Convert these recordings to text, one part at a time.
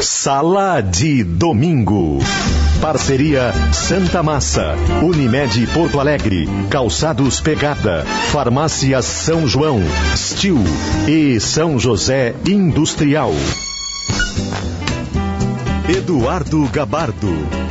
Sala de Domingo. Parceria Santa Massa, Unimed Porto Alegre, Calçados Pegada, Farmácia São João, Stil e São José Industrial. Eduardo Gabardo.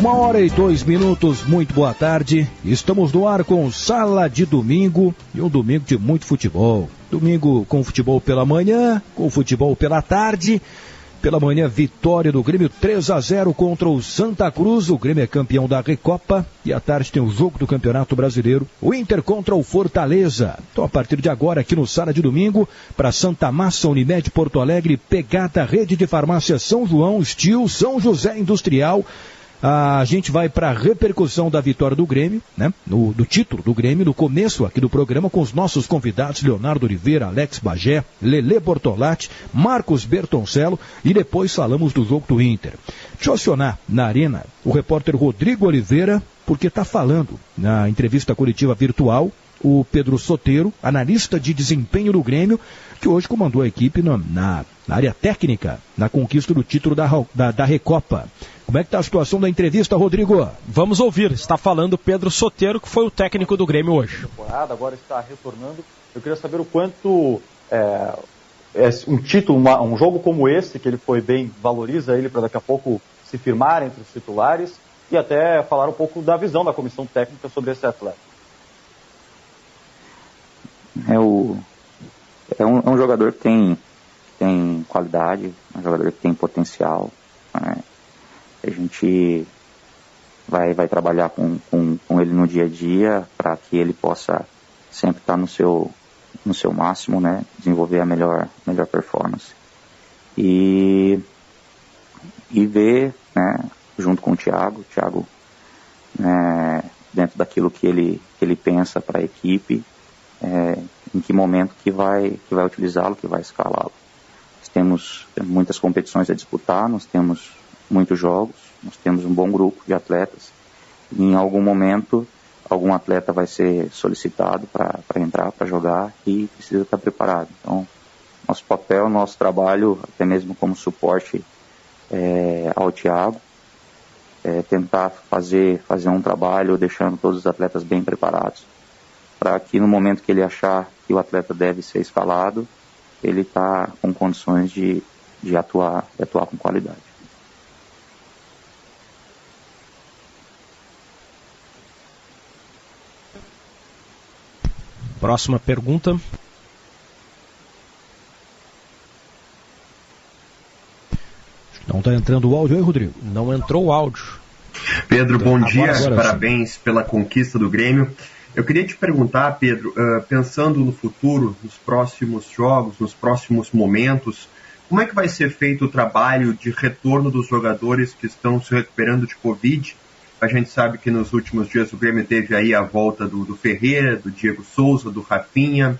1h02, muito boa tarde. Estamos no ar com Sala de Domingo e um domingo de muito futebol. Domingo com futebol pela manhã, com futebol pela tarde. Pela manhã, vitória do Grêmio 3-0 contra o Santa Cruz. O Grêmio é campeão da Recopa. E à tarde tem o jogo do Campeonato Brasileiro. O Inter contra o Fortaleza. Então, a partir de agora, aqui no Sala de Domingo, para Santa Massa, Unimed Porto Alegre, Pegada, Rede de Farmácia São João, Stil, São José Industrial. A gente vai para a repercussão da vitória do Grêmio, né? Do título do Grêmio, no começo aqui do programa, com os nossos convidados, Leonardo Oliveira, Alex Bagé, Lelê Bortolatti, Marcos Bertoncello, e depois falamos do jogo do Inter. Deixa eu acionar na arena o repórter Rodrigo Oliveira, porque está falando na entrevista coletiva virtual o Pedro Soteiro, analista de desempenho do Grêmio, que hoje comandou a equipe na área técnica, na conquista do título da Recopa. Como é que está a situação da entrevista, Rodrigo? Vamos ouvir. Está falando Pedro Soteiro, que foi o técnico do Grêmio hoje. Agora está retornando. Eu queria saber o quanto um título, um jogo como esse, que ele foi bem, valoriza ele para daqui a pouco se firmar entre os titulares, e até falar um pouco da visão da comissão técnica sobre esse atleta. É um jogador que tem qualidade, um jogador que tem potencial, né? A gente vai trabalhar com ele no dia a dia para que ele possa sempre estar no seu máximo, né? Desenvolver a melhor performance. E ver, né, junto com o Thiago, né, dentro daquilo que ele pensa para a equipe, em que momento que vai utilizá-lo, que vai escalá-lo. Nós temos muitas competições a disputar, nós temos muitos jogos, nós temos um bom grupo de atletas, e em algum momento algum atleta vai ser solicitado para entrar, para jogar, e precisa estar preparado. Então, nosso papel, nosso trabalho, até mesmo como suporte ao Thiago, tentar fazer um trabalho deixando todos os atletas bem preparados, para que no momento que ele achar que o atleta deve ser escalado, ele está com condições de atuar com qualidade. Próxima pergunta. Não está entrando o áudio aí, Rodrigo? Não entrou o áudio. Pedro, bom dia. Agora Parabéns sim. pela conquista do Grêmio. Eu queria te perguntar, Pedro, pensando no futuro, nos próximos jogos, nos próximos momentos, como é que vai ser feito o trabalho de retorno dos jogadores que estão se recuperando de Covid? A gente sabe que nos últimos dias o Grêmio teve aí a volta do Ferreira, do Diego Souza, do Rafinha.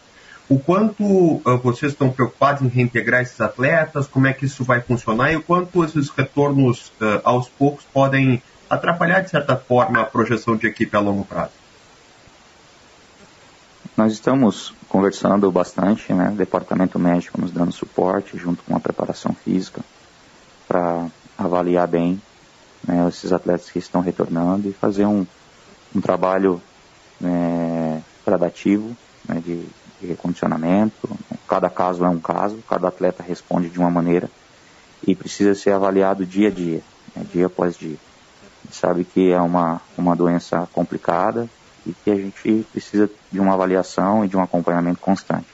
O quanto vocês estão preocupados em reintegrar esses atletas? Como é que isso vai funcionar? E o quanto esses retornos aos poucos podem atrapalhar, de certa forma, a projeção de equipe a longo prazo? Nós estamos conversando bastante, né? O departamento médico nos dando suporte, junto com a preparação física, para avaliar bem, né, esses atletas que estão retornando e fazer um trabalho gradativo, né, de recondicionamento. Cada caso é um caso, cada atleta responde de uma maneira e precisa ser avaliado dia a dia, né, dia após dia. A gente sabe que é uma doença complicada e que a gente precisa de uma avaliação e de um acompanhamento constante.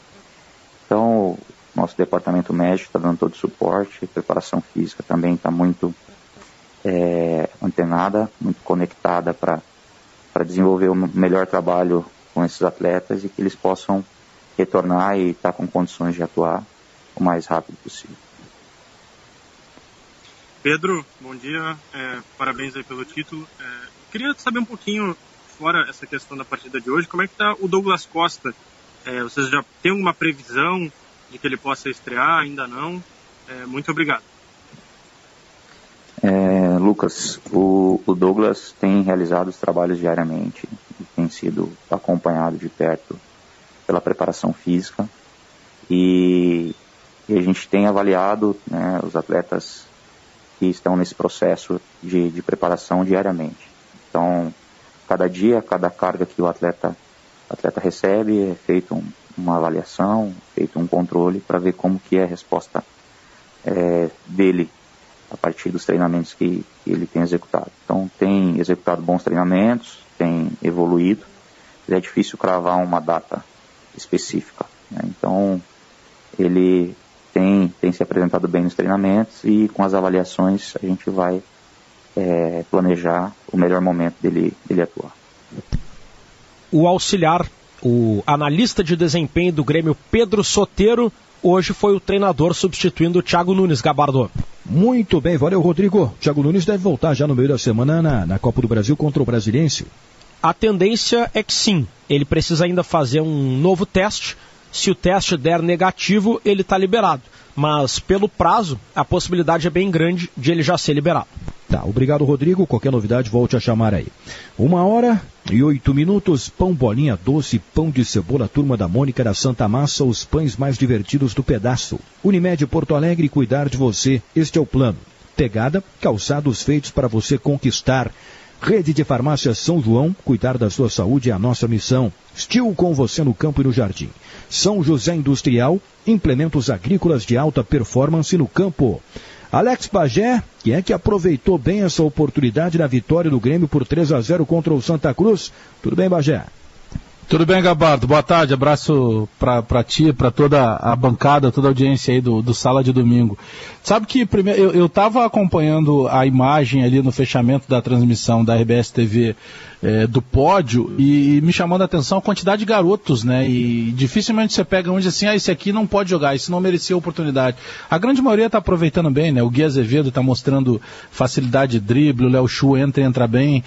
Então, nosso departamento médico está dando todo o suporte, a preparação física também está muito antenada, muito conectada para desenvolver o melhor trabalho com esses atletas e que eles possam retornar e estar com condições de atuar o mais rápido possível. Pedro, bom dia, parabéns aí pelo título. Queria saber um pouquinho, fora essa questão da partida de hoje, como é que está o Douglas Costa? Vocês já têm alguma previsão de que ele possa estrear? Ainda não? Muito obrigado. Lucas, o Douglas tem realizado os trabalhos diariamente, tem tem sido acompanhado de perto pela preparação física e a gente tem avaliado, né, os atletas que estão nesse processo de preparação diariamente. Então, cada dia, cada carga que o atleta recebe, é feito uma avaliação, feito um controle para ver como que é a resposta dele a partir dos treinamentos que ele tem executado. Então, tem executado bons treinamentos, tem evoluído, é difícil cravar uma data específica, né? Então, ele tem se apresentado bem nos treinamentos e com as avaliações a gente vai planejar o melhor momento dele atuar. O auxiliar, o analista de desempenho do Grêmio, Pedro Soteiro, hoje foi o treinador substituindo o Thiago Nunes, Gabardo. Muito bem, valeu, Rodrigo. Thiago Nunes deve voltar já no meio da semana na Copa do Brasil contra o Brasiliense. A tendência é que sim. Ele precisa ainda fazer um novo teste. Se o teste der negativo, ele está liberado. Mas pelo prazo, a possibilidade é bem grande de ele já ser liberado. Tá, obrigado, Rodrigo. Qualquer novidade, volte a chamar aí. 1h08. Pão bolinha doce, pão de cebola, turma da Mônica da Santa Massa, os pães mais divertidos do pedaço. Unimed Porto Alegre, cuidar de você. Este é o plano. Pegada, calçados feitos para você conquistar. Rede de Farmácia São João, cuidar da sua saúde é a nossa missão. Steel com você no campo e no jardim. São José Industrial, implementos agrícolas de alta performance no campo. Alex Pagé, que é que aproveitou bem essa oportunidade na vitória do Grêmio por 3-0 contra o Santa Cruz. Tudo bem, Pagé? Tudo bem, Gabardo. Boa tarde, abraço para ti, para toda a bancada, toda a audiência aí do Sala de Domingo. Sabe que primeiro eu estava acompanhando a imagem ali no fechamento da transmissão da RBS TV do pódio e me chamando a atenção a quantidade de garotos, né? E dificilmente você pega um e diz assim, esse aqui não pode jogar, esse não merecia oportunidade. A grande maioria está aproveitando bem, né? O Gui Azevedo está mostrando facilidade de drible, o Léo Chu entra bem,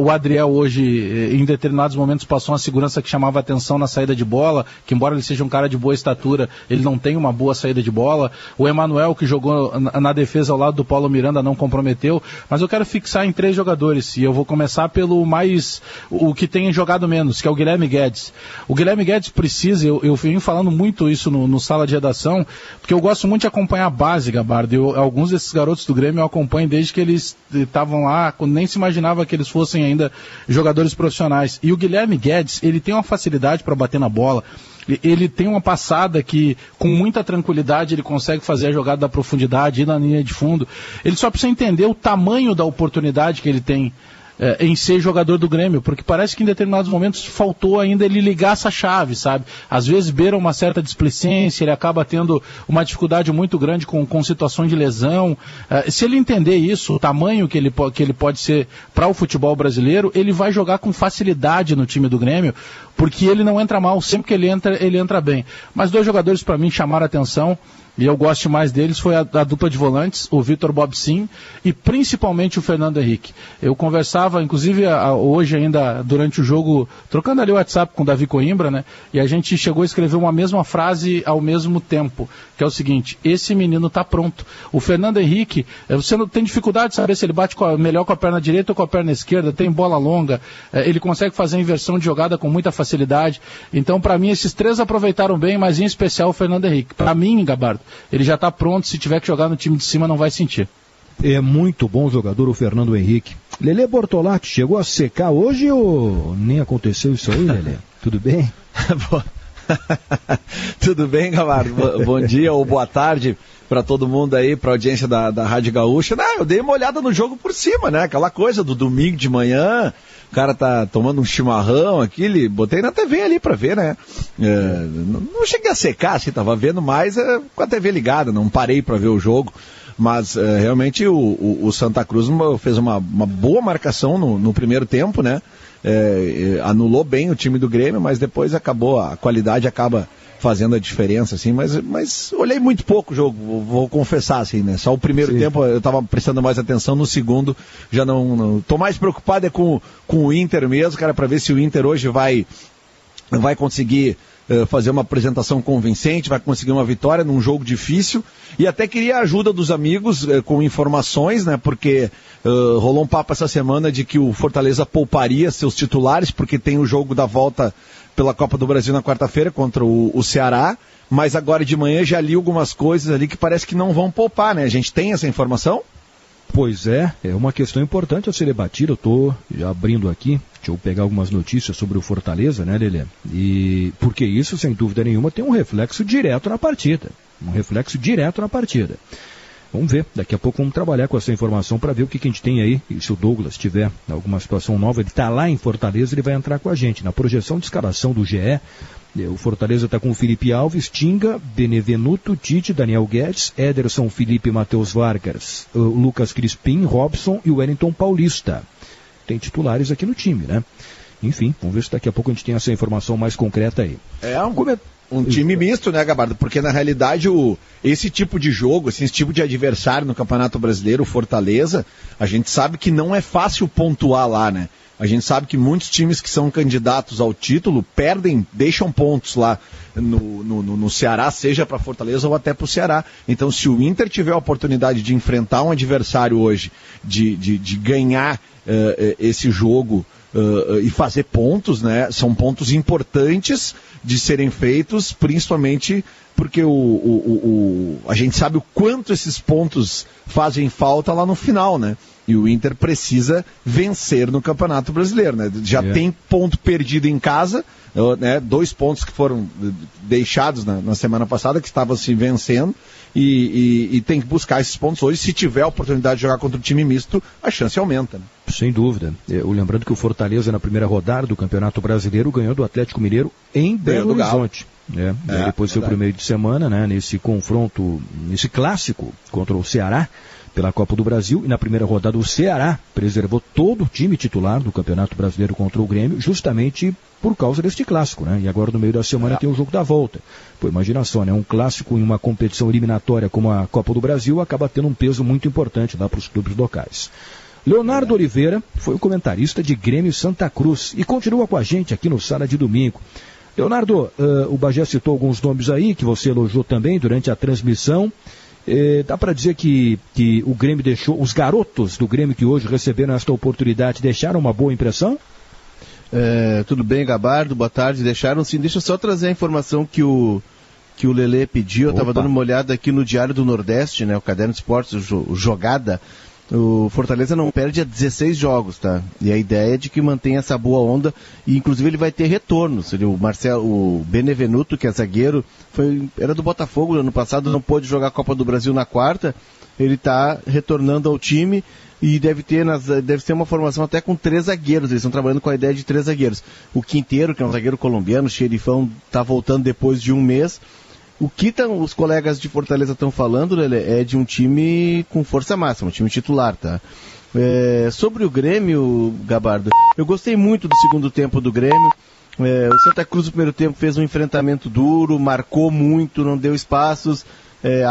o Adriel hoje, em determinados momentos, passou uma segurança que chamava atenção na saída de bola, que embora ele seja um cara de boa estatura, ele não tem uma boa saída de bola. O Emanuel, que jogou na defesa ao lado do Paulo Miranda, não comprometeu, mas eu quero fixar em 3 jogadores, e eu vou começar pelo o que tem jogado menos, que é o Guilherme Guedes. O Guilherme Guedes precisa, eu venho falando muito isso no Sala de Redação, porque eu gosto muito de acompanhar a base, Gabardo. Alguns desses garotos do Grêmio eu acompanho desde que eles estavam lá, quando nem se imaginava que eles fossem ainda jogadores profissionais. E o Guilherme Guedes, ele tem uma facilidade para bater na bola, ele tem uma passada que com muita tranquilidade ele consegue fazer a jogada da profundidade, ir na linha de fundo. Ele só precisa entender o tamanho da oportunidade que ele tem em ser jogador do Grêmio, porque parece que em determinados momentos faltou ainda ele ligar essa chave, sabe? Às vezes beira uma certa displicência, ele acaba tendo uma dificuldade muito grande com situações de lesão. Se ele entender isso, o tamanho que ele pode ser para o futebol brasileiro, ele vai jogar com facilidade no time do Grêmio, porque ele não entra mal, sempre que ele entra bem. Mas 2 jogadores para mim chamaram a atenção, e eu gosto mais deles, foi a dupla de volantes, o Vitor Bobsin e principalmente o Fernando Henrique. Eu conversava, inclusive hoje ainda durante o jogo, trocando ali o WhatsApp com o Davi Coimbra, né? E a gente chegou a escrever uma mesma frase ao mesmo tempo, que é o seguinte: esse menino está pronto. O Fernando Henrique, você não tem dificuldade de saber se ele bate melhor com a perna direita ou com a perna esquerda, tem bola longa, ele consegue fazer a inversão de jogada com muita facilidade. Então, para mim, esses 3 aproveitaram bem, mas em especial o Fernando Henrique. Para mim, Gabardo, ele já está pronto, se tiver que jogar no time de cima não vai sentir. É muito bom jogador o Fernando Henrique. Lelê Bortolatti chegou a secar hoje ou nem aconteceu isso aí, Lelê? Tudo bem? Tudo bem, Gabardo? Bom dia ou boa tarde para todo mundo aí, para a audiência da Rádio Gaúcha. Eu dei uma olhada no jogo por cima, né? Aquela coisa do domingo de manhã, o cara tá tomando um chimarrão aqui, botei na TV ali pra ver, né? Não cheguei a secar, assim, tava vendo mais com a TV ligada, não parei pra ver o jogo, mas realmente o Santa Cruz fez uma boa marcação no primeiro tempo, né? Anulou bem o time do Grêmio, mas depois a qualidade acaba fazendo a diferença, assim, mas olhei muito pouco o jogo, vou confessar, assim, né? Só o primeiro tempo eu tava prestando mais atenção, no segundo já não tô mais preocupado com o Inter mesmo, cara, pra ver se o Inter hoje vai conseguir fazer uma apresentação convincente, vai conseguir uma vitória num jogo difícil, e até queria a ajuda dos amigos com informações, né, porque rolou um papo essa semana de que o Fortaleza pouparia seus titulares, porque tem o jogo da volta pela Copa do Brasil na quarta-feira contra o Ceará, mas agora de manhã já li algumas coisas ali que parece que não vão poupar, né? A gente tem essa informação? Pois é uma questão importante a ser debatida. Eu estou já abrindo aqui, deixa eu pegar algumas notícias sobre o Fortaleza, né, Lelê? E porque isso, sem dúvida nenhuma, tem um reflexo direto na partida. Vamos ver, daqui a pouco vamos trabalhar com essa informação para ver o que a gente tem aí. E se o Douglas tiver alguma situação nova, ele está lá em Fortaleza, ele vai entrar com a gente. Na projeção de escalação do GE, o Fortaleza está com o Felipe Alves, Tinga, Benevenuto, Tite, Daniel Guedes, Ederson, Felipe, Matheus Vargas, Lucas Crispim, Robson e o Wellington Paulista. Tem titulares aqui no time, né? Enfim, vamos ver se daqui a pouco a gente tem essa informação mais concreta aí. Um time misto, né, Gabardo? Porque na realidade esse tipo de jogo, esse tipo de adversário no Campeonato Brasileiro, o Fortaleza, a gente sabe que não é fácil pontuar lá, né? A gente sabe que muitos times que são candidatos ao título deixam pontos lá no Ceará, seja para Fortaleza ou até para o Ceará. Então, se o Inter tiver a oportunidade de enfrentar um adversário hoje, de ganhar esse jogo e fazer pontos, né? São pontos importantes de serem feitos, principalmente porque a gente sabe o quanto esses pontos fazem falta lá no final, né? E o Inter precisa vencer no Campeonato Brasileiro, né? Já tem ponto perdido em casa, né? 2 pontos que foram deixados na semana passada, que estavam se vencendo, e tem que buscar esses pontos hoje. Se tiver a oportunidade de jogar contra o time misto, a chance aumenta, né? Sem dúvida. Lembrando que o Fortaleza, na primeira rodada do Campeonato Brasileiro, ganhou do Atlético Mineiro em Belo Horizonte. Depois foi para o meio de semana, né, nesse confronto, nesse clássico contra o Ceará pela Copa do Brasil, e na primeira rodada o Ceará preservou todo o time titular do Campeonato Brasileiro contra o Grêmio, justamente por causa deste clássico, né? E agora no meio da semana tem o jogo da volta. Pô, imagina só, né? Um clássico em uma competição eliminatória como a Copa do Brasil acaba tendo um peso muito importante lá para os clubes locais. Leonardo Oliveira foi o comentarista de Grêmio Santa Cruz e continua com a gente aqui no Sala de Domingo. Leonardo, o Bagé citou alguns nomes aí que você elogiou também durante a transmissão. Dá para dizer que o Grêmio deixou, os garotos do Grêmio que hoje receberam esta oportunidade, deixaram uma boa impressão? Tudo bem, Gabardo? Boa tarde. Deixaram sim. Deixa eu só trazer a informação que o Lelê pediu. Eu estava dando uma olhada aqui no Diário do Nordeste, né, o Caderno de Esportes, o Jogada. O Fortaleza não perde há 16 jogos, tá? E a ideia é de que mantenha essa boa onda, e inclusive ele vai ter retorno. O Benevenuto, que é zagueiro, era do Botafogo no ano passado, não pôde jogar a Copa do Brasil na quarta, ele está retornando ao time e deve ter uma formação até com 3 zagueiros, eles estão trabalhando com a ideia de 3 zagueiros. O Quinteiro, que é um zagueiro colombiano, o Xerifão, está voltando depois de um mês. O que os colegas de Fortaleza estão falando, Lelê, é de um time com força máxima, um time titular, tá? Sobre o Grêmio, Gabardo, eu gostei muito do segundo tempo do Grêmio. O Santa Cruz no primeiro tempo fez um enfrentamento duro, marcou muito, não deu espaços,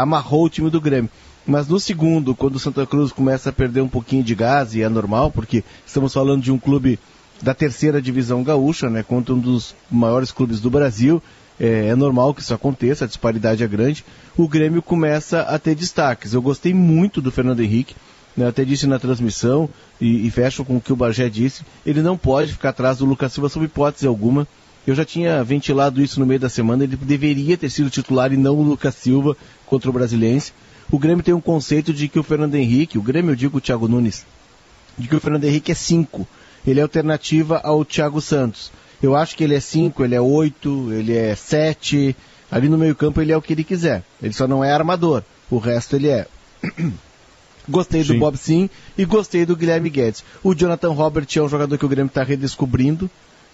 amarrou o time do Grêmio. Mas no segundo, quando o Santa Cruz começa a perder um pouquinho de gás, e é normal, porque estamos falando de um clube da 3ª divisão gaúcha, né, contra um dos maiores clubes do Brasil, é normal que isso aconteça, a disparidade é grande, o Grêmio começa a ter destaques. Eu gostei muito do Fernando Henrique, né, até disse na transmissão, e fecho com o que o Bagé disse, ele não pode ficar atrás do Lucas Silva sob hipótese alguma. Eu já tinha ventilado isso no meio da semana, ele deveria ter sido titular e não o Lucas Silva contra o Brasiliense. O Grêmio tem um conceito de que o Fernando Henrique, o Grêmio, eu digo o Thiago Nunes, de que o Fernando Henrique é 5, ele é alternativa ao Thiago Santos. Eu acho que ele é 5, ele é 8, ele é 7, ali no meio campo ele é o que ele quiser, ele só não é armador, o resto ele é. Gostei do Bob Sim e gostei do Guilherme Guedes. O Jonathan Robert é um jogador que o Grêmio está redescobrindo,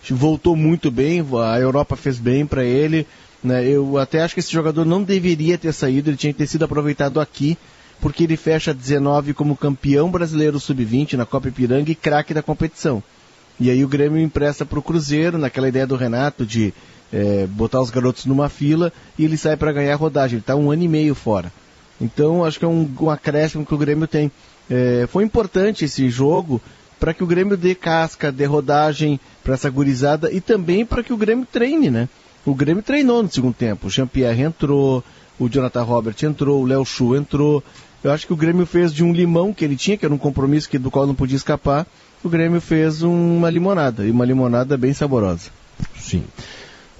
voltou muito bem, a Europa fez bem para ele, né? Eu até acho que esse jogador não deveria ter saído, ele tinha que ter sido aproveitado aqui, porque ele fecha 19 como campeão brasileiro sub-20 na Copa Ipiranga e craque da competição. E aí o Grêmio empresta para o Cruzeiro, naquela ideia do Renato de botar os garotos numa fila, e ele sai para ganhar a rodagem. Ele está 1 ano e meio fora. Então acho que é um acréscimo que o Grêmio tem. Foi importante esse jogo para que o Grêmio dê casca, dê rodagem para essa gurizada, e também para que o Grêmio treine, né? O Grêmio treinou no segundo tempo. O Jean-Pierre entrou, o Jonathan Robert entrou, o Léo Chu entrou. Eu acho que o Grêmio fez de um limão que ele tinha, que era um compromisso do qual não podia escapar, o Grêmio fez uma limonada, e uma limonada bem saborosa. Sim.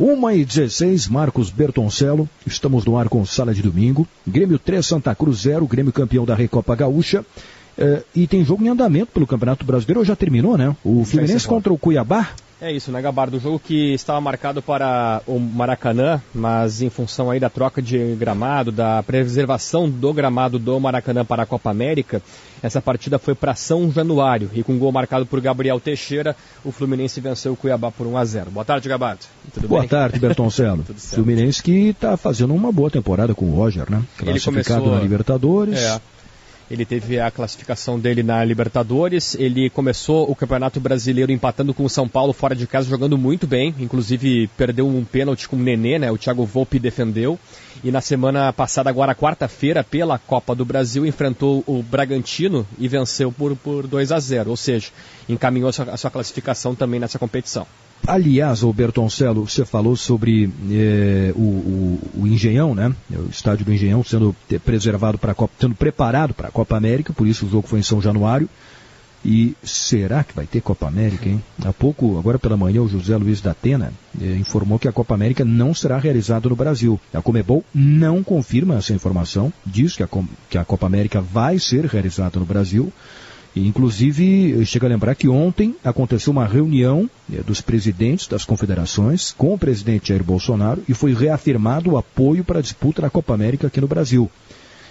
1h16, Marcos Bertoncello, estamos no ar com Sala de Domingo. Grêmio 3, Santa Cruz 0, Grêmio campeão da Recopa Gaúcha. E tem jogo em andamento pelo Campeonato Brasileiro, já terminou, né? O Fluminense contra o Cuiabá. É isso, né, Gabardo? O jogo que estava marcado para o Maracanã, mas em função aí da troca de gramado, da preservação do gramado do Maracanã para a Copa América, essa partida foi para São Januário. E com gol marcado por Gabriel Teixeira, o Fluminense venceu o Cuiabá por 1-0. Boa tarde, Gabardo. Tudo bem? Boa tarde, Bertoncello. Fluminense que está fazendo uma boa temporada com o Roger, né? Classificado na Libertadores. Ele teve a classificação dele na Libertadores, ele começou o Campeonato Brasileiro empatando com o São Paulo fora de casa, jogando muito bem, inclusive perdeu um pênalti com o Nenê, né? O Thiago Volpi defendeu, e na semana passada, agora quarta-feira, pela Copa do Brasil, enfrentou o Bragantino e venceu por 2-0, ou seja, encaminhou a sua classificação também nessa competição. Aliás, o Bertoncello, você falou sobre o Engenhão, né? O estádio do Engenhão sendo preservado para a Copa, sendo preparado para a Copa América, por isso o jogo foi em São Januário. E será que vai ter Copa América, hein? Há pouco, agora pela manhã, o José Luiz da Atena informou que a Copa América não será realizada no Brasil. A Conmebol não confirma essa informação, diz que a Copa América vai ser realizada no Brasil. E, inclusive, chega a lembrar que ontem aconteceu uma reunião dos presidentes das confederações com o presidente Jair Bolsonaro e foi reafirmado o apoio para a disputa da Copa América aqui no Brasil.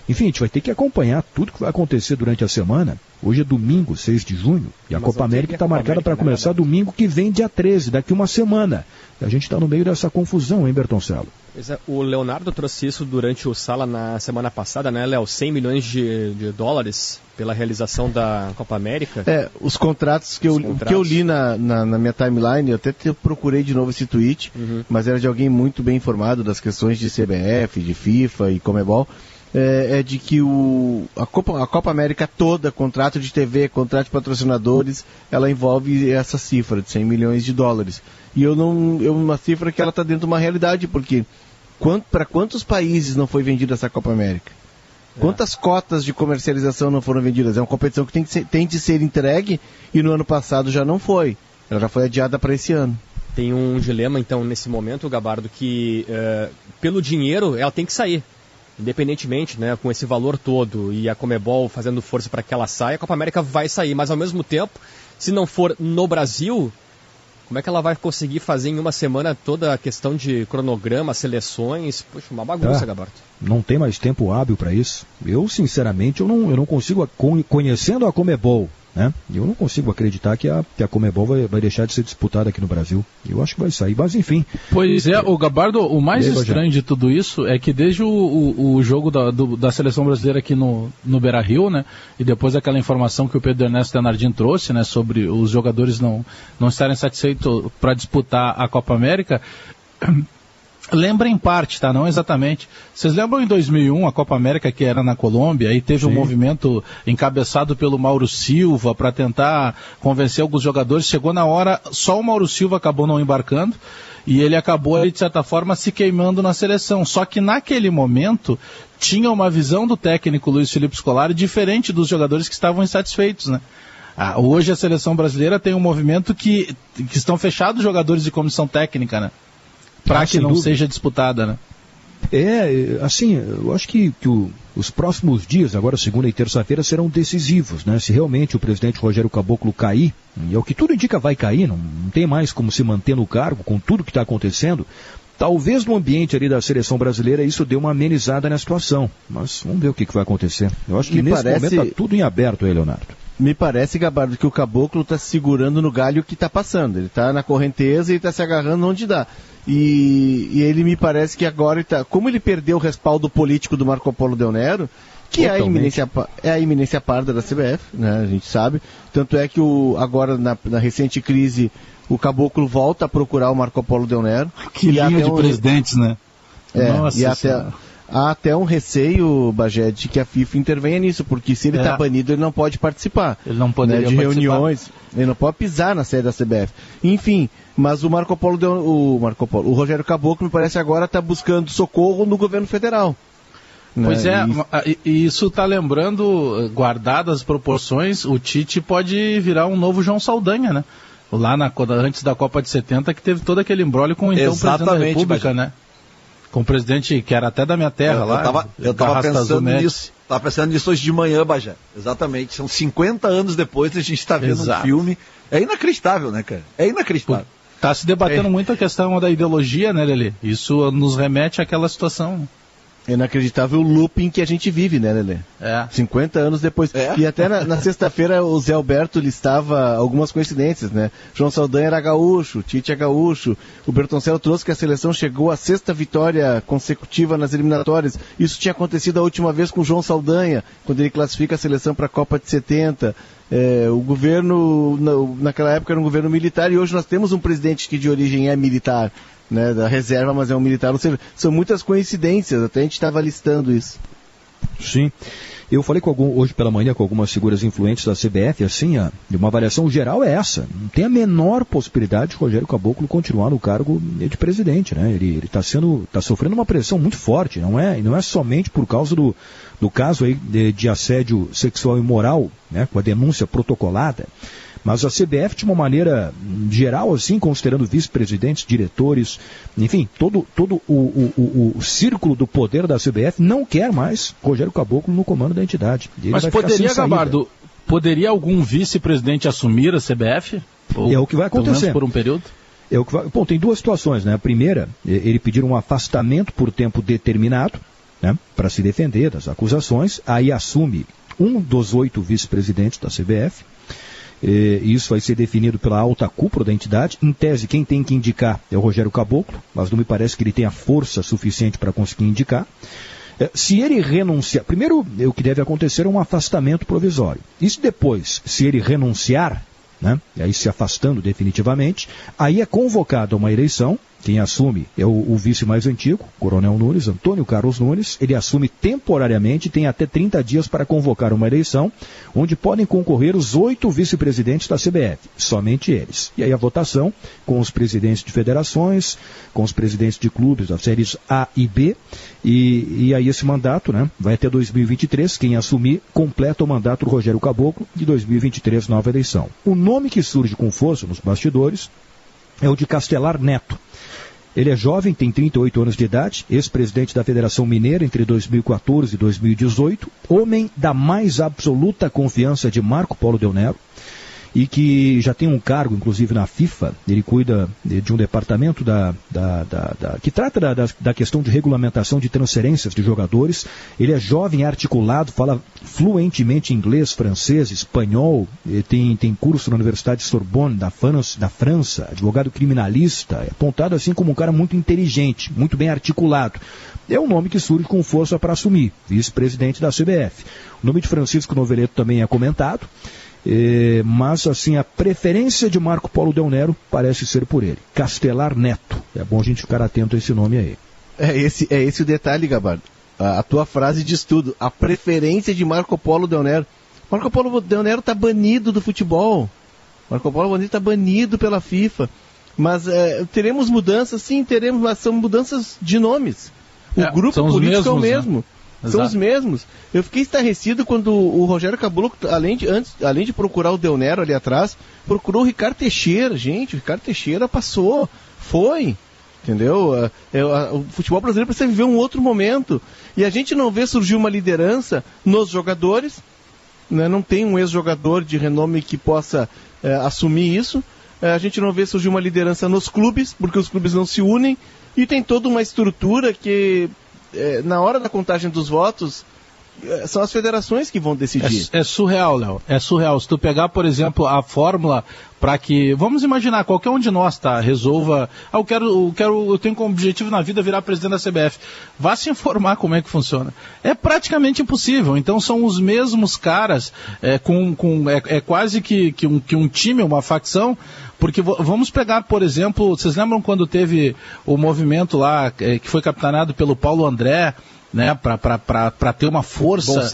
Enfim, a gente vai ter que acompanhar tudo que vai acontecer durante a semana. Hoje é domingo, 6 de junho, e a Copa América está marcada para começar domingo que vem, dia 13, daqui uma semana. E a gente está no meio dessa confusão, hein, Bertoncello? O Leonardo trouxe isso durante o Sala na semana passada, né, Léo? 100 milhões de dólares pela realização da Copa América. Os contratos que eu li na minha timeline, eu até procurei de novo esse tweet, mas era de alguém muito bem informado das questões de CBF, de FIFA e Conmebol. De que a Copa América toda, contrato de TV, contrato de patrocinadores, ela envolve essa cifra de 100 milhões de dólares. E uma cifra que ela está dentro de uma realidade, porque para quantos países não foi vendida essa Copa América? Quantas cotas de comercialização não foram vendidas? É uma competição que tem de ser entregue e no ano passado já não foi. Ela já foi adiada para esse ano. Tem um dilema, então, nesse momento, Gabardo, que pelo dinheiro ela tem que sair. Independentemente, né, com esse valor todo e a Conmebol fazendo força para que ela saia, a Copa América vai sair, mas ao mesmo tempo, se não for no Brasil, como é que ela vai conseguir fazer em uma semana toda a questão de cronograma, seleções? Poxa, uma bagunça, Gabardo. Não tem mais tempo hábil para isso. Eu, sinceramente, eu não consigo, conhecendo a Conmebol, né? Eu não consigo acreditar que a Conmebol vai deixar de ser disputada aqui no Brasil. Eu acho que vai sair, mas enfim. Pois é, o Gabardo, o mais estranho de tudo isso é que desde o jogo da seleção brasileira aqui no Beira-Rio, né, e depois aquela informação que o Pedro Ernesto Denardim trouxe, né, sobre os jogadores não estarem satisfeitos para disputar a Copa América, lembra em parte, tá? Não exatamente. Vocês lembram em 2001 a Copa América que era na Colômbia e teve um movimento encabeçado pelo Mauro Silva para tentar convencer alguns jogadores. Chegou na hora, só o Mauro Silva acabou não embarcando e ele acabou, de certa forma, se queimando na seleção. Só que naquele momento tinha uma visão do técnico Luiz Felipe Scolari diferente dos jogadores que estavam insatisfeitos, né? Hoje a seleção brasileira tem um movimento que estão fechados jogadores de comissão técnica, né? Para que não seja disputada, né? Assim, eu acho que os próximos dias, agora segunda e terça-feira, serão decisivos, né? Se realmente o presidente Rogério Caboclo cair, e é o que tudo indica vai cair, não tem mais como se manter no cargo com tudo que está acontecendo, talvez no ambiente ali da seleção brasileira isso dê uma amenizada na situação, mas vamos ver o que vai acontecer. Eu acho que nesse momento está tudo em aberto aí, Leonardo. Me parece, Gabardo, que o Caboclo está se segurando no galho que está passando. Ele está na correnteza e está se agarrando onde dá. E ele me parece que agora como ele perdeu o respaldo político do Marco Polo Del Nero, que é a iminência parda da CBF, né, a gente sabe. Tanto é que agora na recente crise o Caboclo volta a procurar o Marco Polo Del Nero. Que linha de presidentes, né? Nossa, e há até um receio, Bagé, de que a FIFA intervenha nisso, porque se ele está banido, ele não pode participar. Ele não poderia de participar. Reuniões, ele não pode pisar na sede da CBF. Enfim, mas o o Rogério Caboclo, me parece agora está buscando socorro no governo federal. Pois e isso está lembrando, guardadas as proporções, o Tite pode virar um novo João Saldanha, né? Lá antes da Copa de 70, que teve todo aquele imbróglio com o então presidente da República, né? Com o presidente que era até da minha terra lá. Eu tava pensando nisso hoje de manhã, Bagé. Exatamente. São 50 anos depois a gente está vendo um filme. É inacreditável, né, cara? É inacreditável. Está se debatendo muito a questão da ideologia, né, Lelê? Isso nos remete àquela situação. É inacreditável o looping que a gente vive, né, Lelê? 50 anos depois. E até na sexta-feira o Zé Alberto listava algumas coincidências, né? João Saldanha era gaúcho, Tite é gaúcho, o Bertoncello trouxe que a seleção chegou à 6ª vitória consecutiva nas eliminatórias. Isso tinha acontecido a última vez com o João Saldanha, quando ele classifica a seleção para a Copa de 70. O governo, naquela época era um governo militar, e hoje nós temos um presidente que de origem é militar, né, da reserva, mas é um militar. Ou seja, são muitas coincidências, até a gente estava listando isso. Sim. Eu falei hoje pela manhã com algumas figuras influentes da CBF, assim, uma avaliação geral é essa. Não tem a menor possibilidade de Rogério Caboclo continuar no cargo de presidente, né? Ele está sofrendo uma pressão muito forte, não é somente por causa do caso aí de assédio sexual e moral, né, com a denúncia protocolada. Mas a CBF, de uma maneira geral, assim, considerando vice-presidentes, diretores, enfim, todo o círculo do poder da CBF não quer mais Rogério Caboclo no comando da entidade. Mas poderia, Gabardo, poderia algum vice-presidente assumir a CBF? É o que vai acontecer. Pelo menos por um período? Bom, tem duas situações, né? A primeira, ele pedir um afastamento por tempo determinado, né, para se defender das acusações, aí assume um dos 8 vice-presidentes da CBF. Isso vai ser definido pela alta cúpula da entidade. Em tese, quem tem que indicar é o Rogério Caboclo, mas não me parece que ele tenha força suficiente para conseguir indicar. Se ele renunciar, primeiro o que deve acontecer é um afastamento provisório. E se depois, se ele renunciar, né, e aí se afastando definitivamente, aí é convocado a uma eleição. Quem assume é o vice mais antigo, Coronel Nunes, Antônio Carlos Nunes. Ele assume temporariamente, tem até 30 dias para convocar uma eleição, onde podem concorrer os 8 vice-presidentes da CBF, somente eles. E aí a votação com os presidentes de federações, com os presidentes de clubes das séries A e B, e aí esse mandato, né, vai até 2023. Quem assumir completa o mandato do Rogério Caboclo, de 2023, nova eleição. O nome que surge com força nos bastidores é o de Castelar Neto. Ele é jovem, tem 38 anos de idade, ex-presidente da Federação Mineira entre 2014 e 2018, homem da mais absoluta confiança de Marco Polo Del Nero, e que já tem um cargo, inclusive, na FIFA. Ele cuida de um departamento que trata da questão de regulamentação de transferências de jogadores. Ele é jovem, articulado, fala fluentemente inglês, francês, espanhol, tem curso na Universidade de Sorbonne, da França, advogado criminalista, é apontado assim como um cara muito inteligente, muito bem articulado. É um nome que surge com força para assumir, vice-presidente da CBF. O nome de Francisco Noveleto também é comentado. Mas assim, a preferência de Marco Polo Del Nero parece ser por ele, Castelar Neto. É bom a gente ficar atento a esse nome aí. É esse o detalhe, Gabardo. A tua frase diz tudo. A preferência de Marco Polo Del Nero. Marco Polo Del Nero está banido do futebol. Marco Polo Del Nero está banido pela FIFA. Mas teremos mudanças, sim, teremos, mas são mudanças de nomes. O grupo político é o mesmo. Né? São os mesmos. Eu fiquei estarrecido quando o Rogério Caboclo, além de procurar o Del Nero ali atrás, procurou o Ricardo Teixeira. Gente, o Ricardo Teixeira foi. Entendeu? O futebol brasileiro precisa viver um outro momento. E a gente não vê surgir uma liderança nos jogadores, né? Não tem um ex-jogador de renome que possa assumir isso. A gente não vê surgir uma liderança nos clubes, porque os clubes não se unem. E tem toda uma estrutura que... na hora da contagem dos votos, são as federações que vão decidir. É surreal, Léo. É surreal. Se tu pegar, por exemplo, a fórmula para que... Vamos imaginar, qualquer um de nós, tá? Resolva... eu tenho como objetivo na vida virar presidente da CBF. Vá se informar como é que funciona. É praticamente impossível. Então são os mesmos caras, é quase que um time, uma facção. Porque vamos pegar, por exemplo, vocês lembram quando teve o movimento lá, que foi capitaneado pelo Paulo André, né, para ter uma força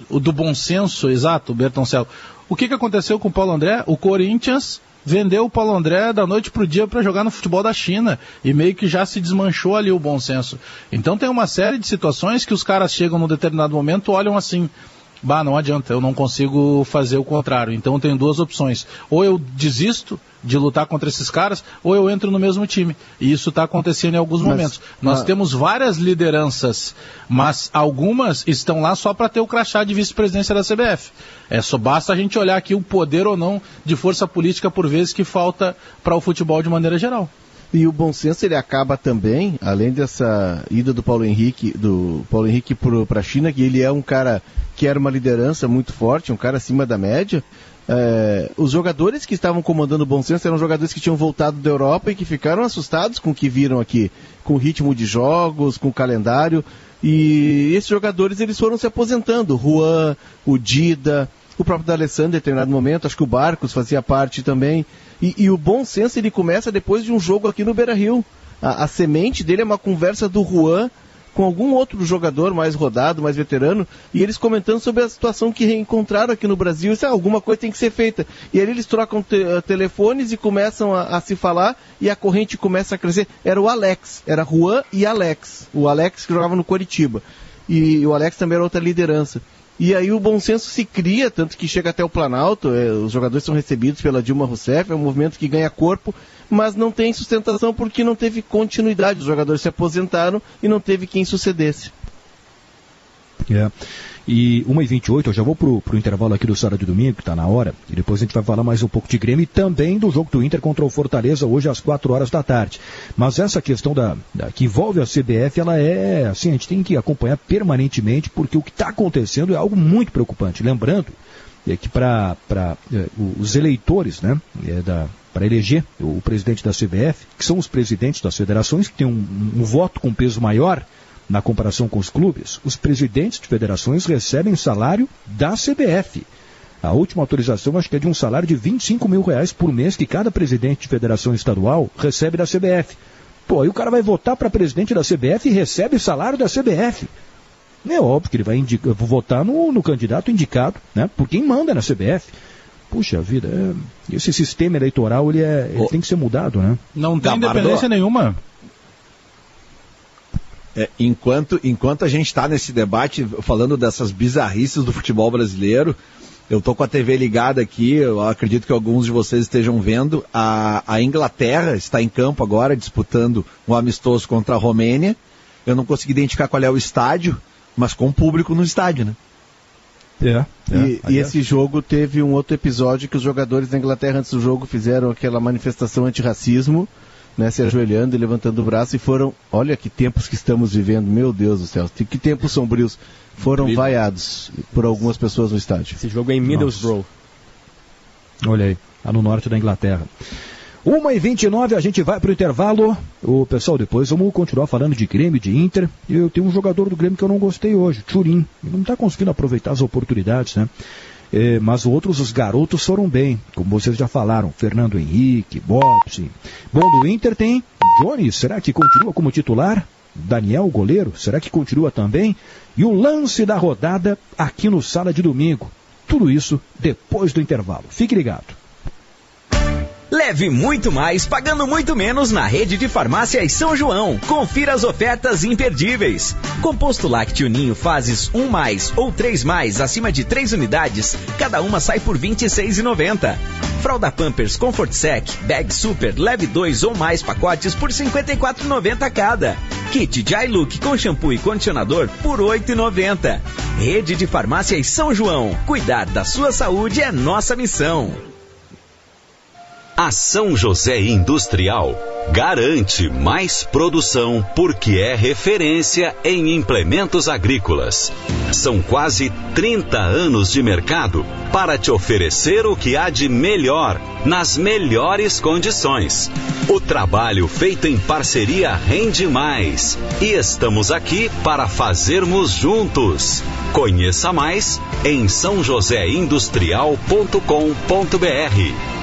do bom senso, exato, Bertoncello. O que aconteceu com o Paulo André? O Corinthians vendeu o Paulo André da noite para o dia para jogar no futebol da China e meio que já se desmanchou ali o bom senso. Então tem uma série de situações que os caras chegam num determinado momento, olham assim, não adianta, eu não consigo fazer o contrário. Então eu tenho duas opções. Ou eu desisto de lutar contra esses caras, ou eu entro no mesmo time. E isso está acontecendo em alguns momentos. Nós temos várias lideranças, mas algumas estão lá só para ter o crachá de vice-presidência da CBF. Só basta a gente olhar aqui o poder ou não de força política por vezes que falta para o futebol de maneira geral. E o bom senso ele acaba também, além dessa ida do Paulo Henrique para a China, que ele é um cara que era uma liderança muito forte, um cara acima da média. Os jogadores que estavam comandando o bom senso eram jogadores que tinham voltado da Europa e que ficaram assustados com o que viram aqui, com o ritmo de jogos, com o calendário. E esses jogadores eles foram se aposentando. O Juan, o Dida, o próprio D'Alessandro em determinado momento, acho que o Barcos fazia parte também. E o bom senso ele começa depois de um jogo aqui no Beira-Rio. A semente dele é uma conversa do Juan com algum outro jogador mais rodado, mais veterano, e eles comentando sobre a situação que reencontraram aqui no Brasil. Isso, alguma coisa tem que ser feita. E aí eles trocam telefones e começam a se falar, e a corrente começa a crescer. Era o Alex, era Juan e Alex. O Alex que jogava no Coritiba. E o Alex também era outra liderança. E aí o bom senso se cria, tanto que chega até o Planalto, os jogadores são recebidos pela Dilma Rousseff, é um movimento que ganha corpo, mas não tem sustentação porque não teve continuidade. Os jogadores se aposentaram e não teve quem sucedesse. E 1h28, eu já vou pro intervalo aqui do Sala de Domingo, que está na hora, e depois a gente vai falar mais um pouco de Grêmio e também do jogo do Inter contra o Fortaleza, hoje às 4 horas da tarde. Mas essa questão que envolve a CBF, ela a gente tem que acompanhar permanentemente, porque o que está acontecendo é algo muito preocupante. Lembrando que para os eleitores, né, para eleger o presidente da CBF, que são os presidentes das federações, que têm um voto com peso maior na comparação com os clubes, os presidentes de federações recebem salário da CBF. A última autorização acho que é de um salário de R$25 mil por mês que cada presidente de federação estadual recebe da CBF. Aí o cara vai votar para presidente da CBF e recebe salário da CBF. É óbvio que ele vai votar no candidato indicado, né, por quem manda na CBF. Puxa vida, esse sistema eleitoral ele tem que ser mudado, né? Não tem independência nenhuma. Enquanto a gente está nesse debate falando dessas bizarrices do futebol brasileiro, eu estou com a TV ligada aqui, eu acredito que alguns de vocês estejam vendo, a Inglaterra está em campo agora disputando um amistoso contra a Romênia. Eu não consegui identificar qual é o estádio, mas com público no estádio, né? E esse jogo teve um outro episódio que os jogadores da Inglaterra antes do jogo fizeram aquela manifestação antirracismo, né, se ajoelhando e levantando o braço e foram, olha que tempos que estamos vivendo, meu Deus do céu, que tempos sombrios, foram vaiados por algumas pessoas no estádio. Esse jogo é em Middlesbrough. Olha aí, lá no norte da Inglaterra. 1h29, a gente vai para o intervalo. Pessoal, depois vamos continuar falando de Grêmio, de Inter. Eu tenho um jogador do Grêmio que eu não gostei hoje, Thurim. Ele não está conseguindo aproveitar as oportunidades, né? Mas os garotos foram bem, como vocês já falaram, Fernando Henrique, Bobson. Bom, do Inter tem Johnny, será que continua como titular? Daniel, goleiro, será que continua também? E o lance da rodada aqui no Sala de Domingo. Tudo isso depois do intervalo. Fique ligado. Leve muito mais, pagando muito menos na rede de farmácias São João. Confira as ofertas imperdíveis. Composto lácteo Ninho fases 1+, ou 3+, acima de 3 unidades, cada uma sai por R$ 26,90. Fralda Pampers Comfort Sec, Bag Super, leve 2 ou mais pacotes por R$ 54,90 cada. Kit Jai Look com shampoo e condicionador por R$ 8,90. Rede de farmácias São João. Cuidar da sua saúde é nossa missão. A São José Industrial garante mais produção porque é referência em implementos agrícolas. São quase 30 anos de mercado para te oferecer o que há de melhor, nas melhores condições. O trabalho feito em parceria rende mais e estamos aqui para fazermos juntos. Conheça mais em sãojoséindustrial.com.br.